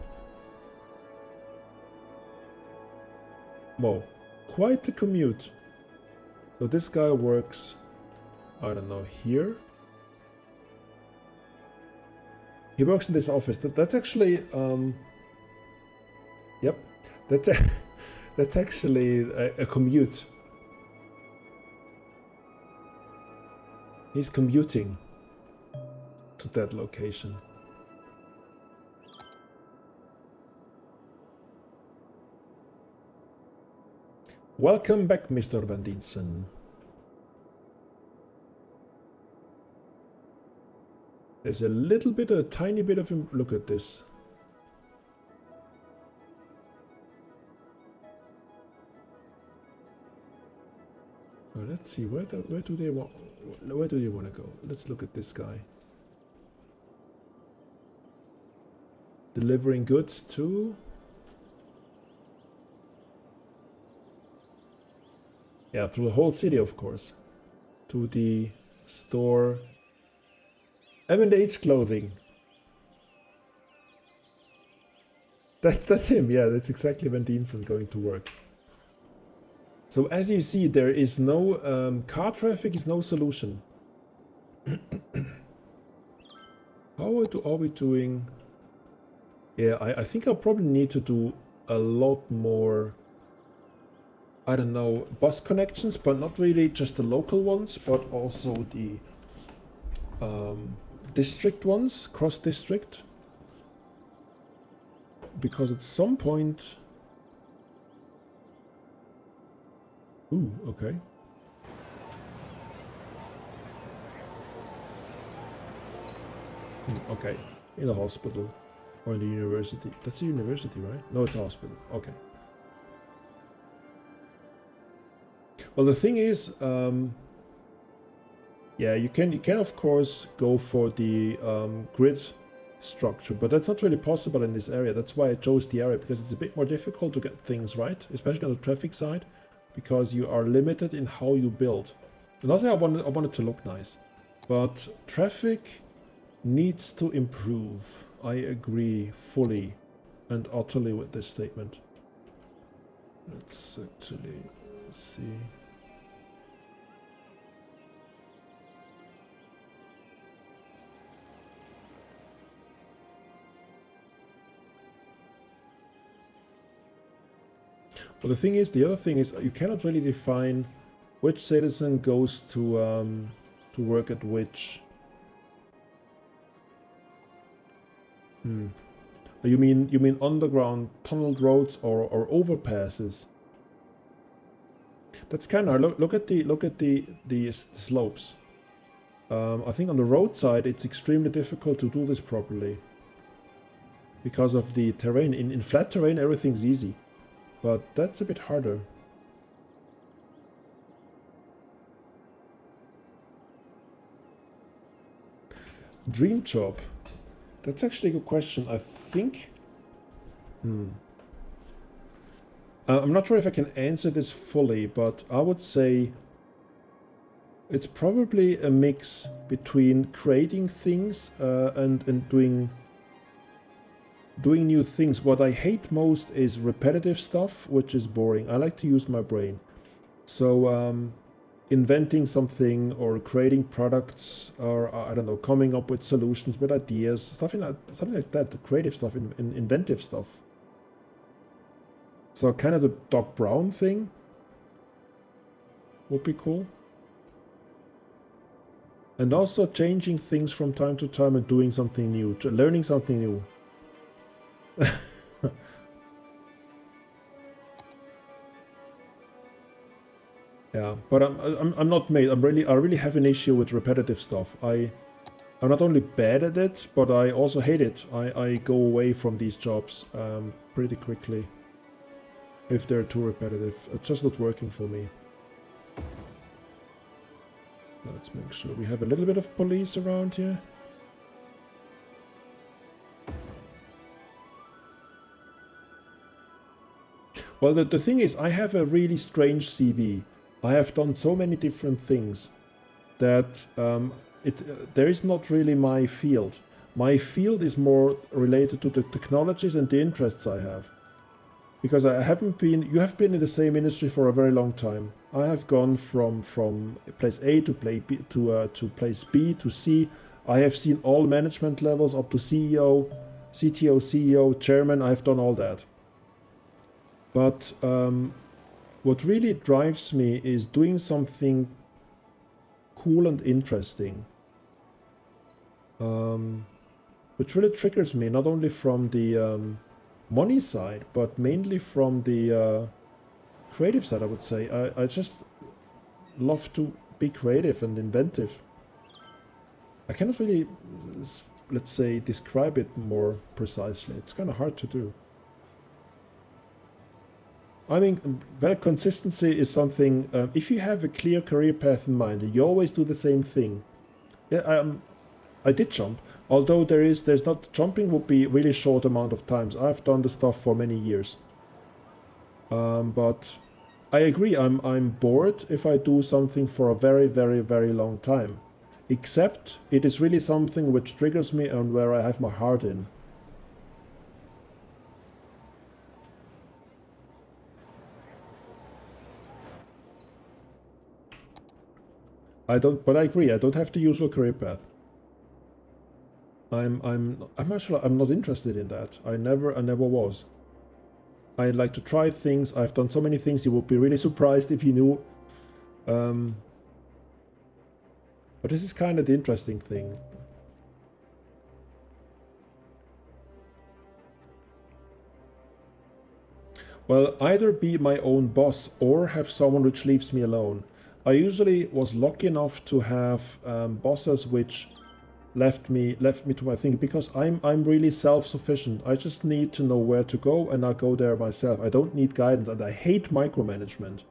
Whoa, quite the commute. So this guy works, I don't know, here. He works in this office. That's actually yep. That's actually a commute. He's commuting to that location. Welcome back, Mr. Van Diensen. There's a tiny bit of him. Look at this. Well, let's see, where do they want to go? Let's look at this guy. Delivering goods to? Yeah, through the whole city, of course. To the store. M&H clothing. That's him, yeah, that's exactly when Diensten going to work. So as you see, there is no car traffic is no solution. How are we doing? Yeah, I think I'll probably need to do a lot more, I don't know, bus connections, but not really just the local ones, but also the district ones, cross district, because at some point. Ooh, okay. Okay, in a hospital or in the university. That's a university, right? No, it's a hospital. Okay. Well, the thing is, yeah, you can of course go for the grid structure, but that's not really possible in this area. That's why I chose the area, because it's a bit more difficult to get things right, especially on the traffic side, because you are limited in how you build. Not that I want it to look nice, but traffic needs to improve. I agree fully and utterly with this statement. Let's actually see. Well, the other thing is, you cannot really define which citizen goes to work at which. You mean underground tunneled roads or overpasses? That's kind of look at the slopes. I think on the road side it's extremely difficult to do this properly because of the terrain. In flat terrain everything's easy, but that's a bit harder. Dream job. That's actually a good question. I think. I'm not sure if I can answer this fully, but I would say it's probably a mix between creating things and doing new things. What I hate most is repetitive stuff, which is boring. I like to use my brain. So inventing something or creating products, or I don't know, coming up with solutions, with ideas, something like that, the creative stuff, inventive stuff. So kind of the Doc Brown thing would be cool. And also changing things from time to time and doing something new, learning something new. Yeah, but I'm not made. I really have an issue with repetitive stuff. I'm not only bad at it, but I also hate it. I go away from these jobs pretty quickly if they're too repetitive. It's just not working for me. Let's make sure we have a little bit of police around here. Well, the thing is, I have a really strange CV. I have done so many different things that there is not really my field. My field is more related to the technologies and the interests I have. Because I haven't been, you have been in the same industry for a very long time. I have gone from place A to place B to place B to C. I have seen all management levels up to CEO, CTO, CEO, chairman. I have done all that. But what really drives me is doing something cool and interesting, which really triggers me, not only from the money side, but mainly from the creative side, I would say. I just love to be creative and inventive. I cannot really, let's say, describe it more precisely. It's kind of hard to do. I mean, well, consistency is something, if you have a clear career path in mind, and you always do the same thing. Yeah, I did jump, although there's not, jumping would be really short amount of times. I've done the stuff for many years. But I agree, I'm bored if I do something for a very, very, very long time. Except it is really something which triggers me and where I have my heart in. But I agree, I don't have the usual career path. I'm actually, I'm not interested in that. I never was. I like to try things. I've done so many things, you would be really surprised if you knew. But this is kind of the interesting thing. Well, either be my own boss or have someone which leaves me alone. I usually was lucky enough to have bosses which left me to my thing, because I'm really self-sufficient. I just need to know where to go and I'll go there myself. I don't need guidance, and I hate micromanagement.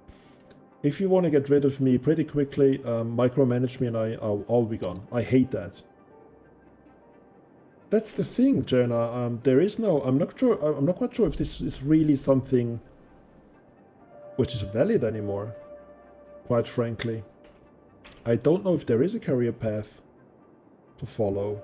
If you want to get rid of me pretty quickly, micromanage me and I'll be gone. I hate that. That's the thing, Jenna. There is no. I'm not sure. I'm not quite sure if this is really something which is valid anymore. Quite frankly, I don't know if there is a career path to follow.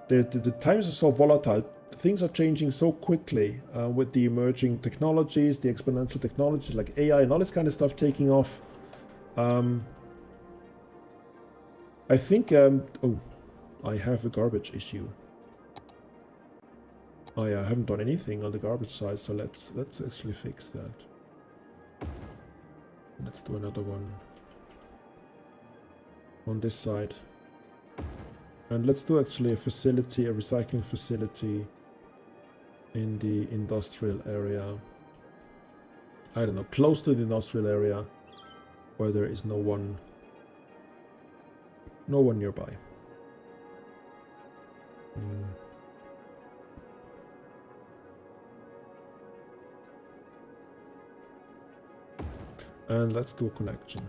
The times are so volatile. Things are changing so quickly with the emerging technologies, the exponential technologies like AI and all this kind of stuff taking off. I think. Oh, I have a garbage issue. Oh yeah, I haven't done anything on the garbage side, so let's actually fix that. Let's do another one on this side. And let's do actually a facility, a recycling facility in the industrial area. I don't know, close to the industrial area where there is no one nearby. And let's do a connection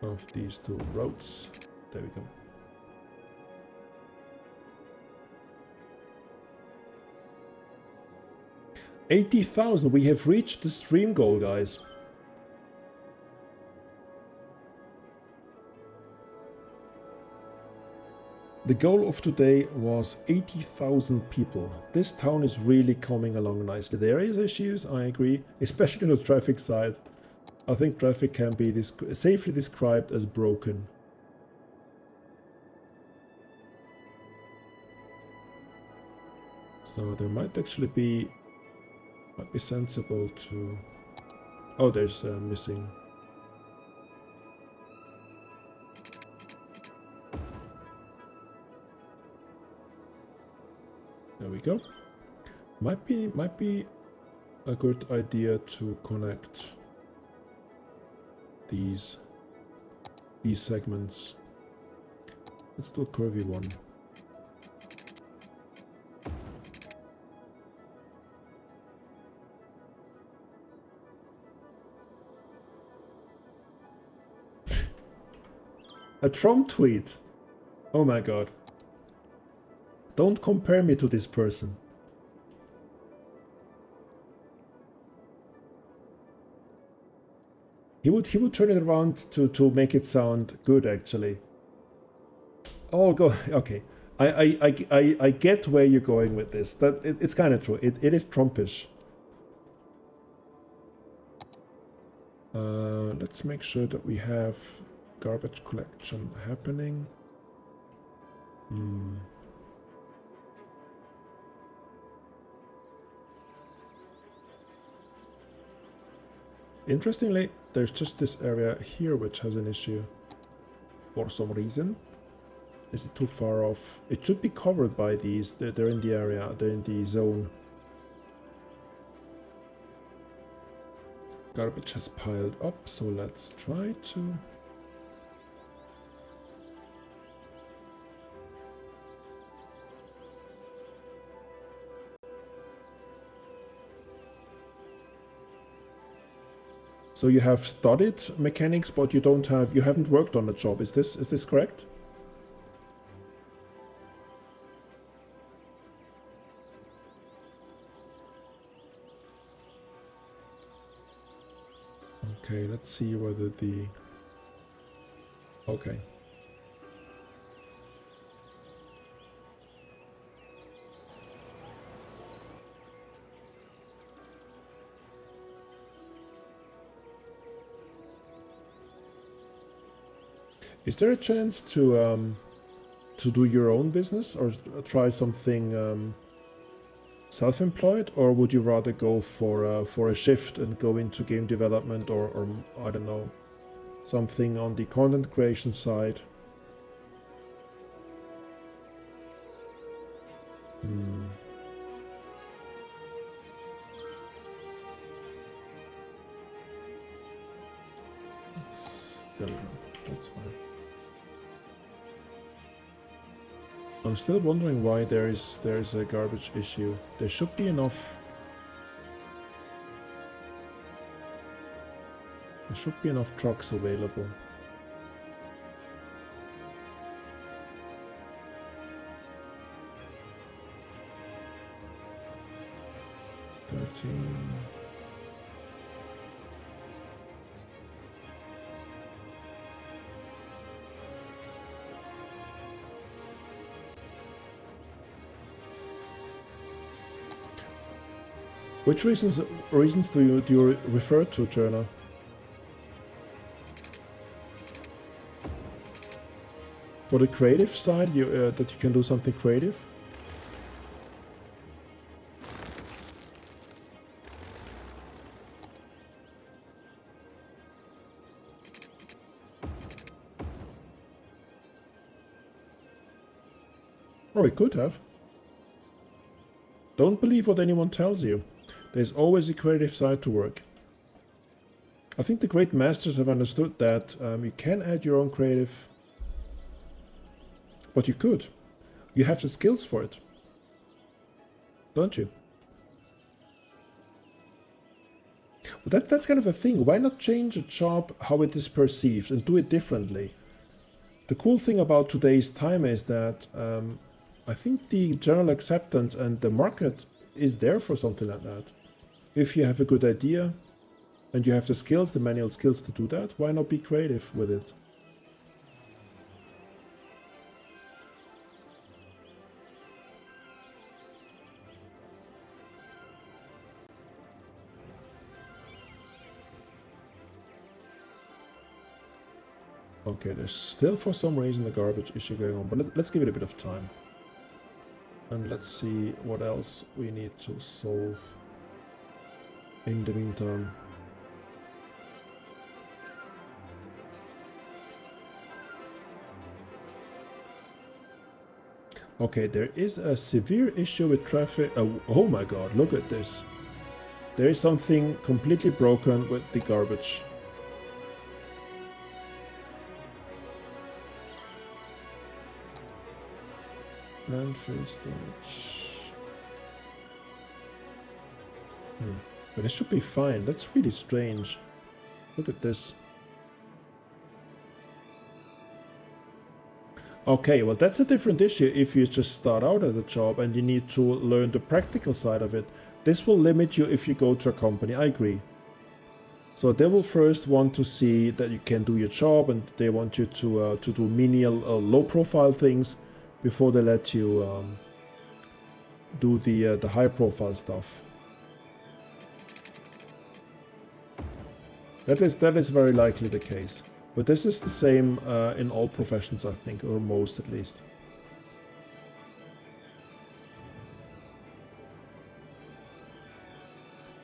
of these two roads. There we go. $80,000. We have reached the stream goal, guys. The goal of today was 80,000 people. This town is really coming along nicely. There is issues, I agree, especially on the traffic side. I think traffic can be safely described as broken. So there might actually be sensible to... Oh, there's missing. There we go. Might be a good idea to connect these segments. Let's do a curvy one. A Trump tweet. Oh my god. Don't compare me to this person. He would turn it around to make it sound good, actually. Oh, go. Okay. I get where you're going with this. That it's kind of true. It is Trumpish. Let's make sure that we have garbage collection happening. Interestingly, there's just this area here which has an issue for some reason. Is it too far off? It should be covered by these. They're in the area, they're in the zone. Garbage has piled up, so let's try to... So you have studied mechanics, but you haven't worked on the job. Is this correct? Okay, let's see whether the... Okay. Is there a chance to do your own business or try something self-employed, or would you rather go for a shift and go into game development or I don't know, something on the content creation side? There we go. That's fine. I'm still wondering why there is a garbage issue. There should be enough. There should be enough trucks available. Which reasons do you refer to, Journal? For the creative side, that you can do something creative? Or we could have. Don't believe what anyone tells you. There's always a creative side to work. I think the great masters have understood that you can add your own creative, but you could. You have the skills for it, don't you? But that's kind of a thing. Why not change a job how it is perceived and do it differently? The cool thing about today's time is that I think the general acceptance and the market is there for something like that. If you have a good idea and you have the skills, the manual skills to do that, why not be creative with it? Okay, there's still for some reason a garbage issue going on, but let's give it a bit of time. And let's see what else we need to solve in the meantime. Okay, there is a severe issue with traffic. Oh my god, look at this. There is something completely broken with the garbage. Landfill storage. But it should be fine. That's really strange. Look at this. Okay, well that's a different issue if you just start out at a job and you need to learn the practical side of it. This will limit you if you go to a company, I agree. So they will first want to see that you can do your job and they want you to do menial, low profile things before they let you do the high profile stuff. That is very likely the case. But this is the same in all professions, I think, or most at least.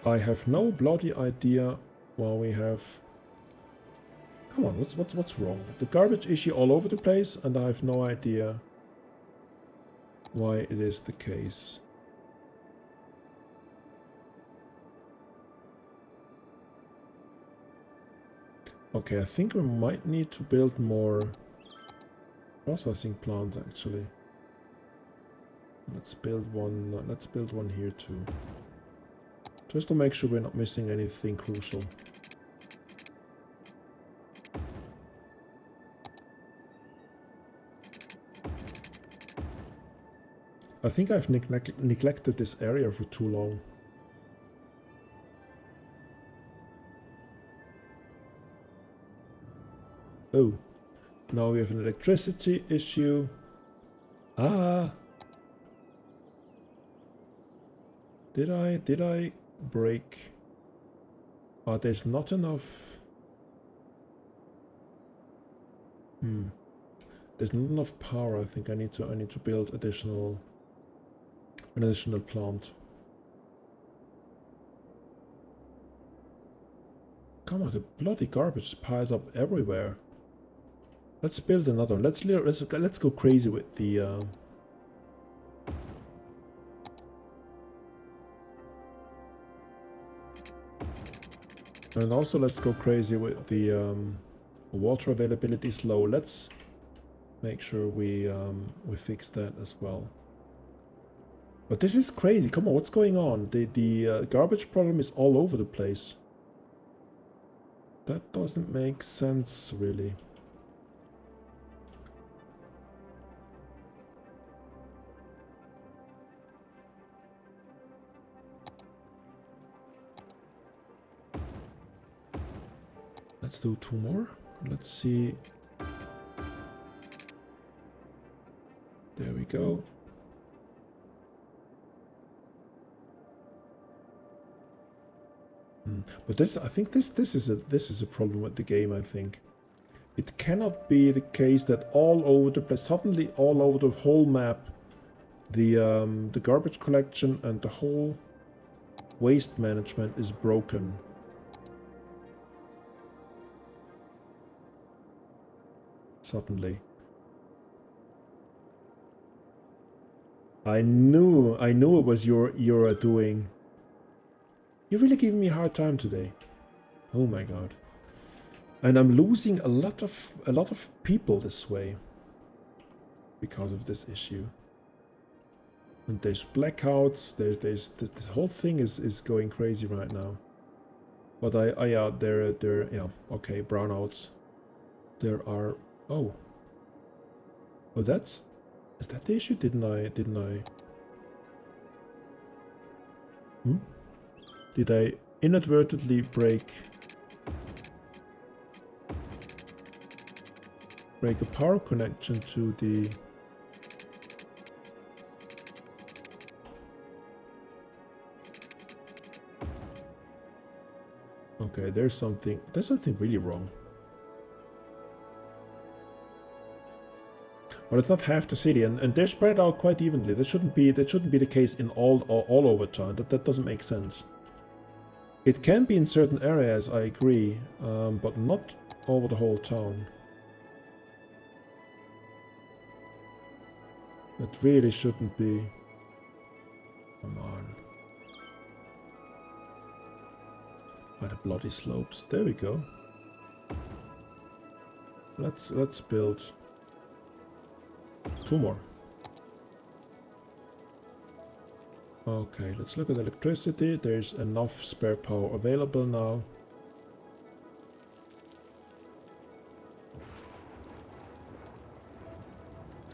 I have no bloody idea why we have... Come on, what's wrong? The garbage issue all over the place, and I have no idea why it is the case. Okay, I think we might need to build more processing plants actually. Let's build one here too. Just to make sure we're not missing anything crucial. I think I've neglected this area for too long. Oh, now we have an electricity issue. Ah! Did I break? Oh, there's not enough. There's not enough power. I think I need to build an additional plant. Come on, the bloody garbage piles up everywhere. Let's build another one. Let's go crazy with the and also let's go crazy with the Water availability is low. Let's make sure we fix that as well. But this is crazy. Come on, what's going on? The garbage problem is all over the place. That doesn't make sense, really. Let's do 2 more. Let's see. There we go. But this, I think this is a problem with the game. I think it cannot be the case that all over the place, suddenly all over the whole map, the garbage collection and the whole waste management is broken. Suddenly. I knew it was your doing. You're really giving me a hard time today. Oh my god. And I'm losing a lot of people this way because of this issue. And there's blackouts. There's this whole thing is going crazy right now. But yeah, yeah, okay, brownouts. There are is that the issue? Didn't I Did I inadvertently break a power connection to the... Okay, there's something really wrong. But it's not half the city, and they're spread out quite evenly. That shouldn't be the case in all over town. That doesn't make sense. It can be in certain areas, I agree, but not over the whole town. That really shouldn't be. Come on. By the bloody slopes. There we go. Let's build 2 more. Okay, let's look at electricity. There's enough spare power available now.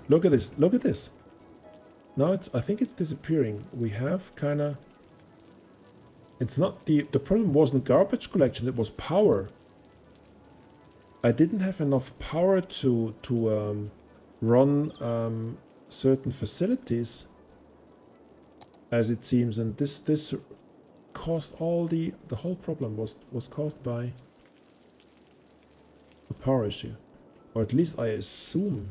Look at this. Look at this. Now I think it's disappearing. We have kinda... It's not the problem wasn't garbage collection, it was power. I didn't have enough power to run certain facilities, as it seems, and this caused all the whole problem was caused by a power issue, or at least I assume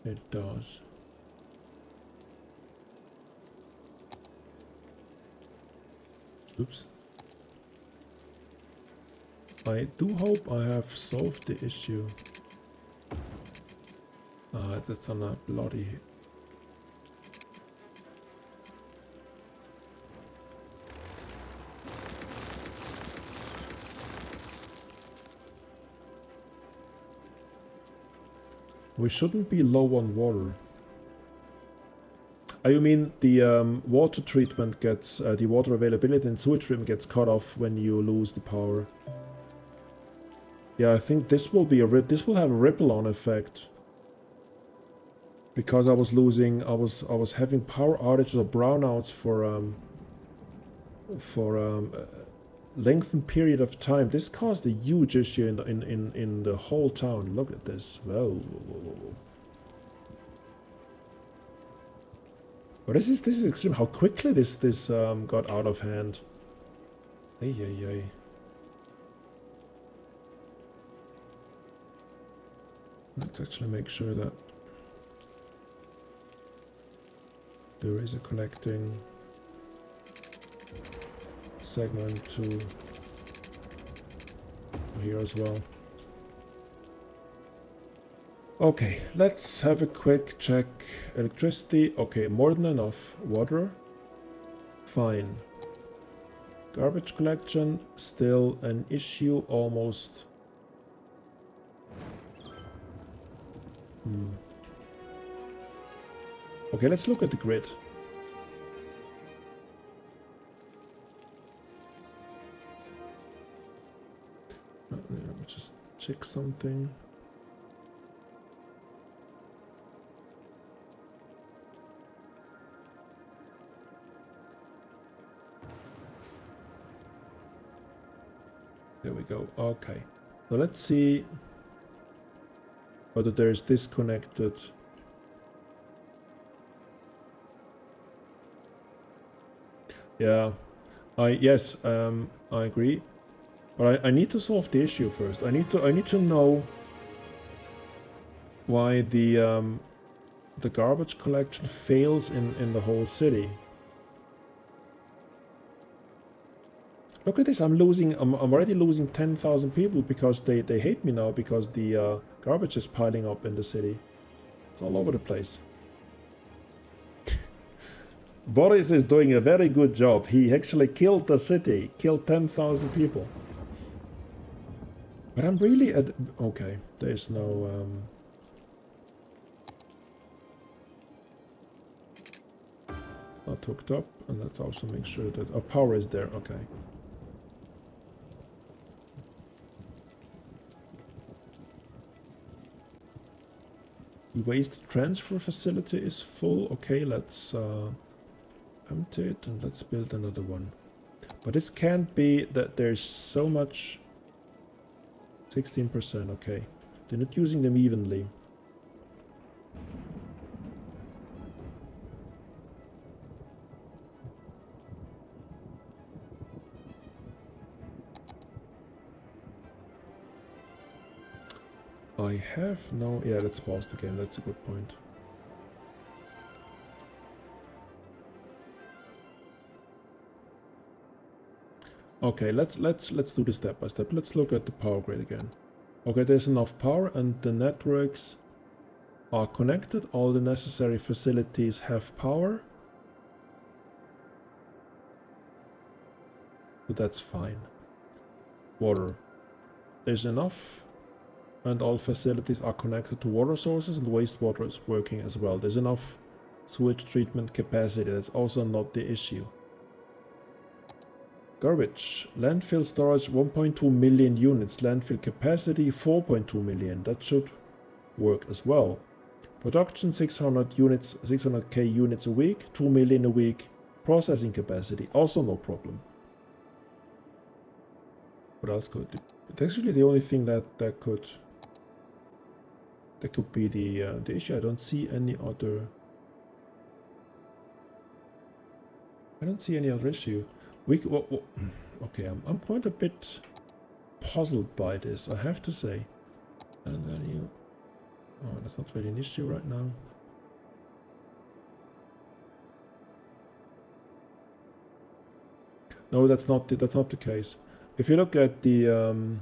it does. Oops. I do hope I have solved the issue. That's on a bloody... We shouldn't be low on water. You mean the water treatment gets, the water availability and sewage treatment gets cut off when you lose the power. Yeah, I think this will be this will have a ripple-on effect. Because I was losing, I was having power outages or brownouts for lengthened period of time. This caused a huge issue in the whole town. Look at this. Whoa, whoa, whoa, whoa. But this is extreme. How quickly this got out of hand. Ay, ay, ay. Let's actually make sure that there is a connecting segment to here as well. Okay, let's have a quick check. Electricity, okay, more than enough. Water, fine. Garbage collection, still an issue, almost Okay, let's look at the grid. Let me just check something. There we go. Okay. So let's see whether there's disconnected. Yeah. Yes, I agree. But I need to solve the issue first. I need to know why the garbage collection fails in the whole city. Look at this, I'm already losing 10,000 people because they hate me now because the garbage is piling up in the city. It's all over the place. Boris is doing a very good job. He actually killed the city, killed 10,000 people. But I'm really at... Okay, there's no... Not hooked up, and let's also make sure that our power is there, okay. The waste transfer facility is full. Okay, let's empty it and let's build another one. But this can't be that there's so much... 16%, okay. They're not using them evenly. I have no... Yeah, let's pause the game. That's a good point. Okay, let's do this step by step. Let's look at the power grid again. Okay, there's enough power and the networks are connected. All the necessary facilities have power. So that's fine. Water. There's enough. And all facilities are connected to water sources and wastewater is working as well. There's enough sewage treatment capacity. That's also not the issue. Garbage. Landfill storage 1.2 million units. Landfill capacity 4.2 million. That should work as well. Production 600 units, 600k units a week, 2 million a week. Processing capacity also no problem. What else could? It's actually the only thing that could be the issue. I don't see any other. I don't see any other issue. Okay, I'm quite a bit puzzled by this, I have to say. And then you... Oh, that's not really an issue right now. No, that's not the case. If you look at the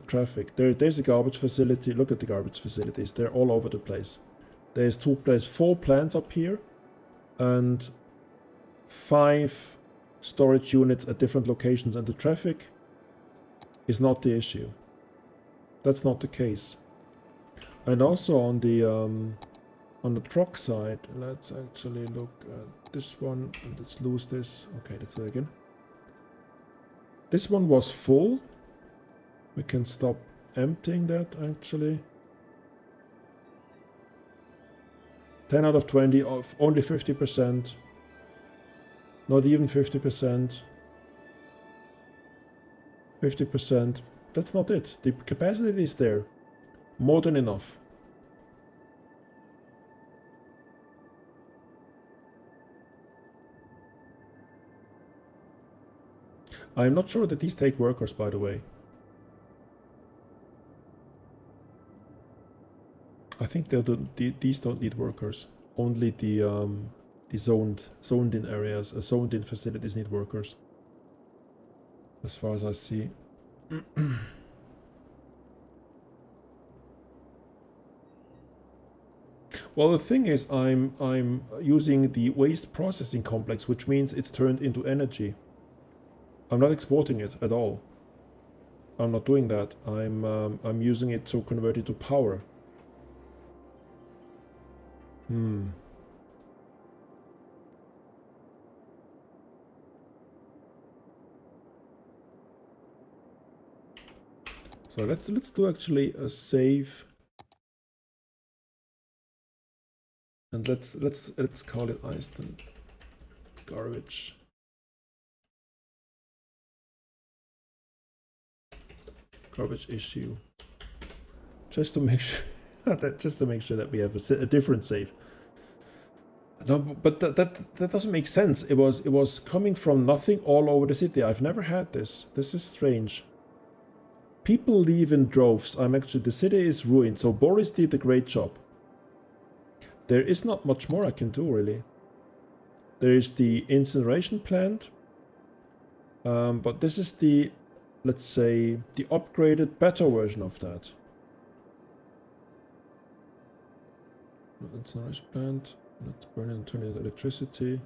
traffic, there's a garbage facility. Look at the garbage facilities. They're all over the place. There's 4 plants up here, and 5 storage units at different locations, and the traffic is not the issue. That's not the case. And also on the truck side, let's actually look at this one, and let's lose this. Okay, let's do it again. This one was full. We can stop emptying that actually. 10 out of 20 of only 50%. Not even 50%. 50%. That's not it. The capacity is there. More than enough. I'm not sure that these take workers, by the way. I think these don't need workers. Only the zoned in areas, zoned in facilities need workers. As far as I see. Well, the thing is, I'm using the waste processing complex, which means it's turned into energy. I'm not exporting it at all. I'm not doing that. I'm using it to convert it to power. Hmm. So let's do actually a save, and let's call it Iceland garbage. Garbage issue. Just to make sure that we have a different save. No, but that doesn't make sense. It was coming from nothing all over the city. I've never had this. This is strange. People leave in droves. The city is ruined. So Boris did a great job. There is not much more I can do really. There is the incineration plant, but this is the, let's say, the upgraded, better version of that. Incineration plant. Let's burn and turn it into electricity.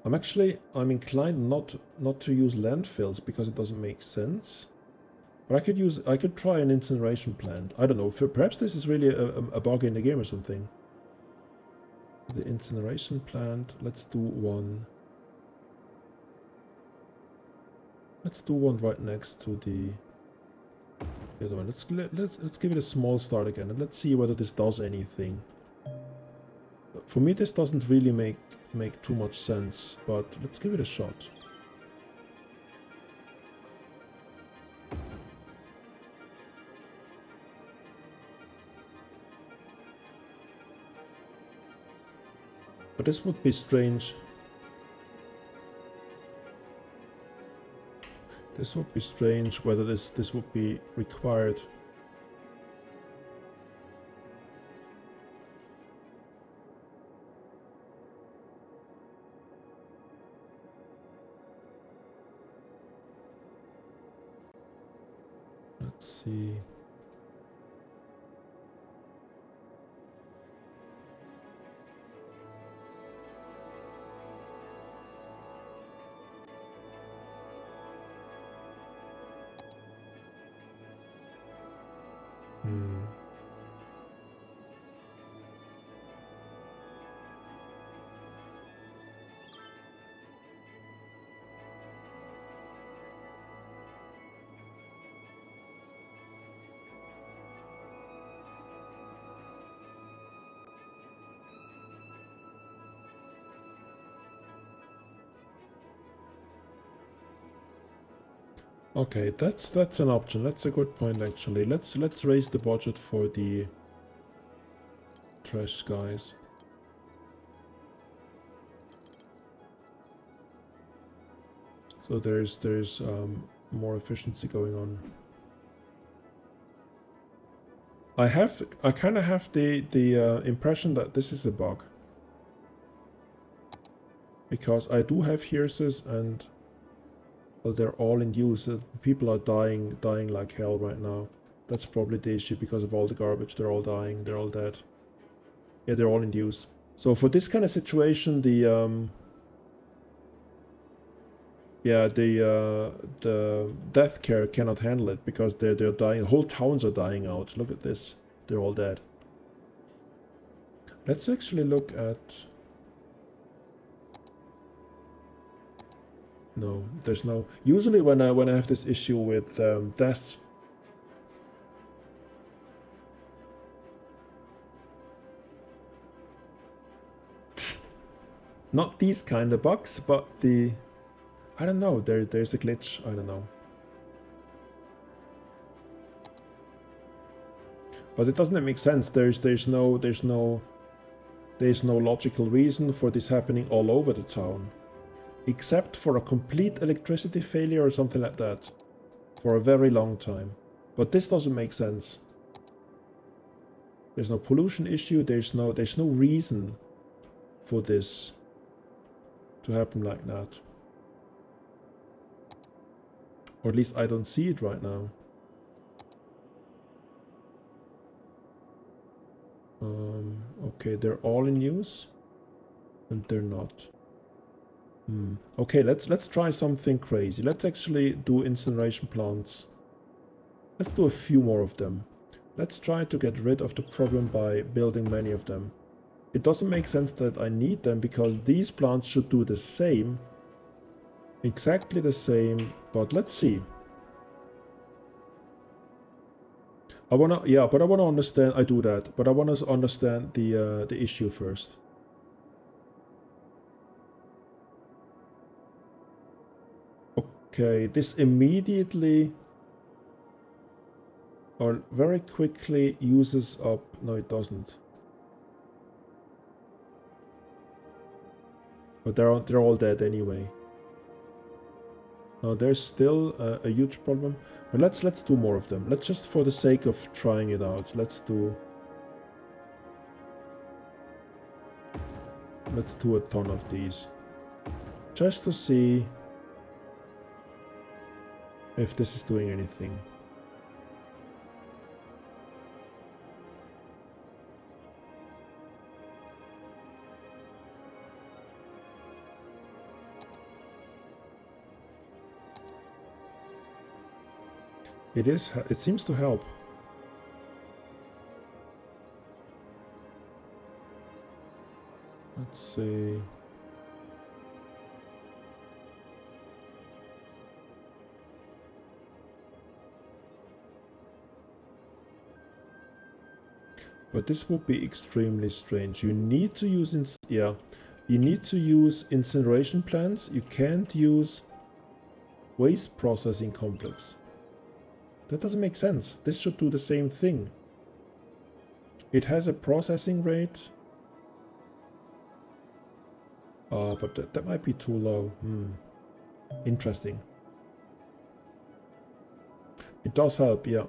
I'm inclined not to use landfills because it doesn't make sense. But I could try an incineration plant. I don't know. Perhaps this is really a bug in the game or something. The incineration plant. Let's do one. Let's do one right next to the other one. Let's give it a small start again, and let's see whether this does anything. For me, this doesn't really make too much sense, but let's give it a shot. But this would be strange. This would be strange whether this would be required. Let's see. Okay, that's an option. That's a good point actually. Let's raise the budget for the trash guys. So there's more efficiency going on. I kind of have the impression that this is a bug, because I do have hearses and, well, they're all in use. People are dying like hell right now. That's probably the issue because of all the garbage. They're all dying. They're all dead. Yeah, they're all in use. So for this kind of situation, the death care cannot handle it because they're dying. Whole towns are dying out. Look at this. They're all dead. Let's actually look at... No, there's no... Usually when I have this issue with deaths... Not these kind of bugs, but the... I don't know, there's a glitch, I don't know. But it doesn't make sense. There's no logical reason for this happening all over the town. Except for a complete electricity failure or something like that. For a very long time. But this doesn't make sense. There's no pollution issue, there's no reason for this to happen like that. Or at least I don't see it right now. Okay, they're all in use. And they're not. Okay, let's try something crazy. Let's actually do incineration plants Let's do a few more of them. Let's try to get rid of the problem by building many of them. It doesn't make sense that I need them because these plants should do the same. Exactly the same, but let's see. I wanna understand. I do that, but I wanna understand the issue first. Okay, this immediately or very quickly uses up. No, it doesn't. But they're all dead anyway. No, there's still a huge problem. But let's do more of them. Let's just, for the sake of trying it out, let's do a ton of these, just to see if this is doing anything. It seems to help. Let's see. But this would be extremely strange. You need to use you need to use incineration plants. You can't use waste processing complex. That doesn't make sense. This should do the same thing. It has a processing rate. But that might be too low. Interesting. It does help, yeah.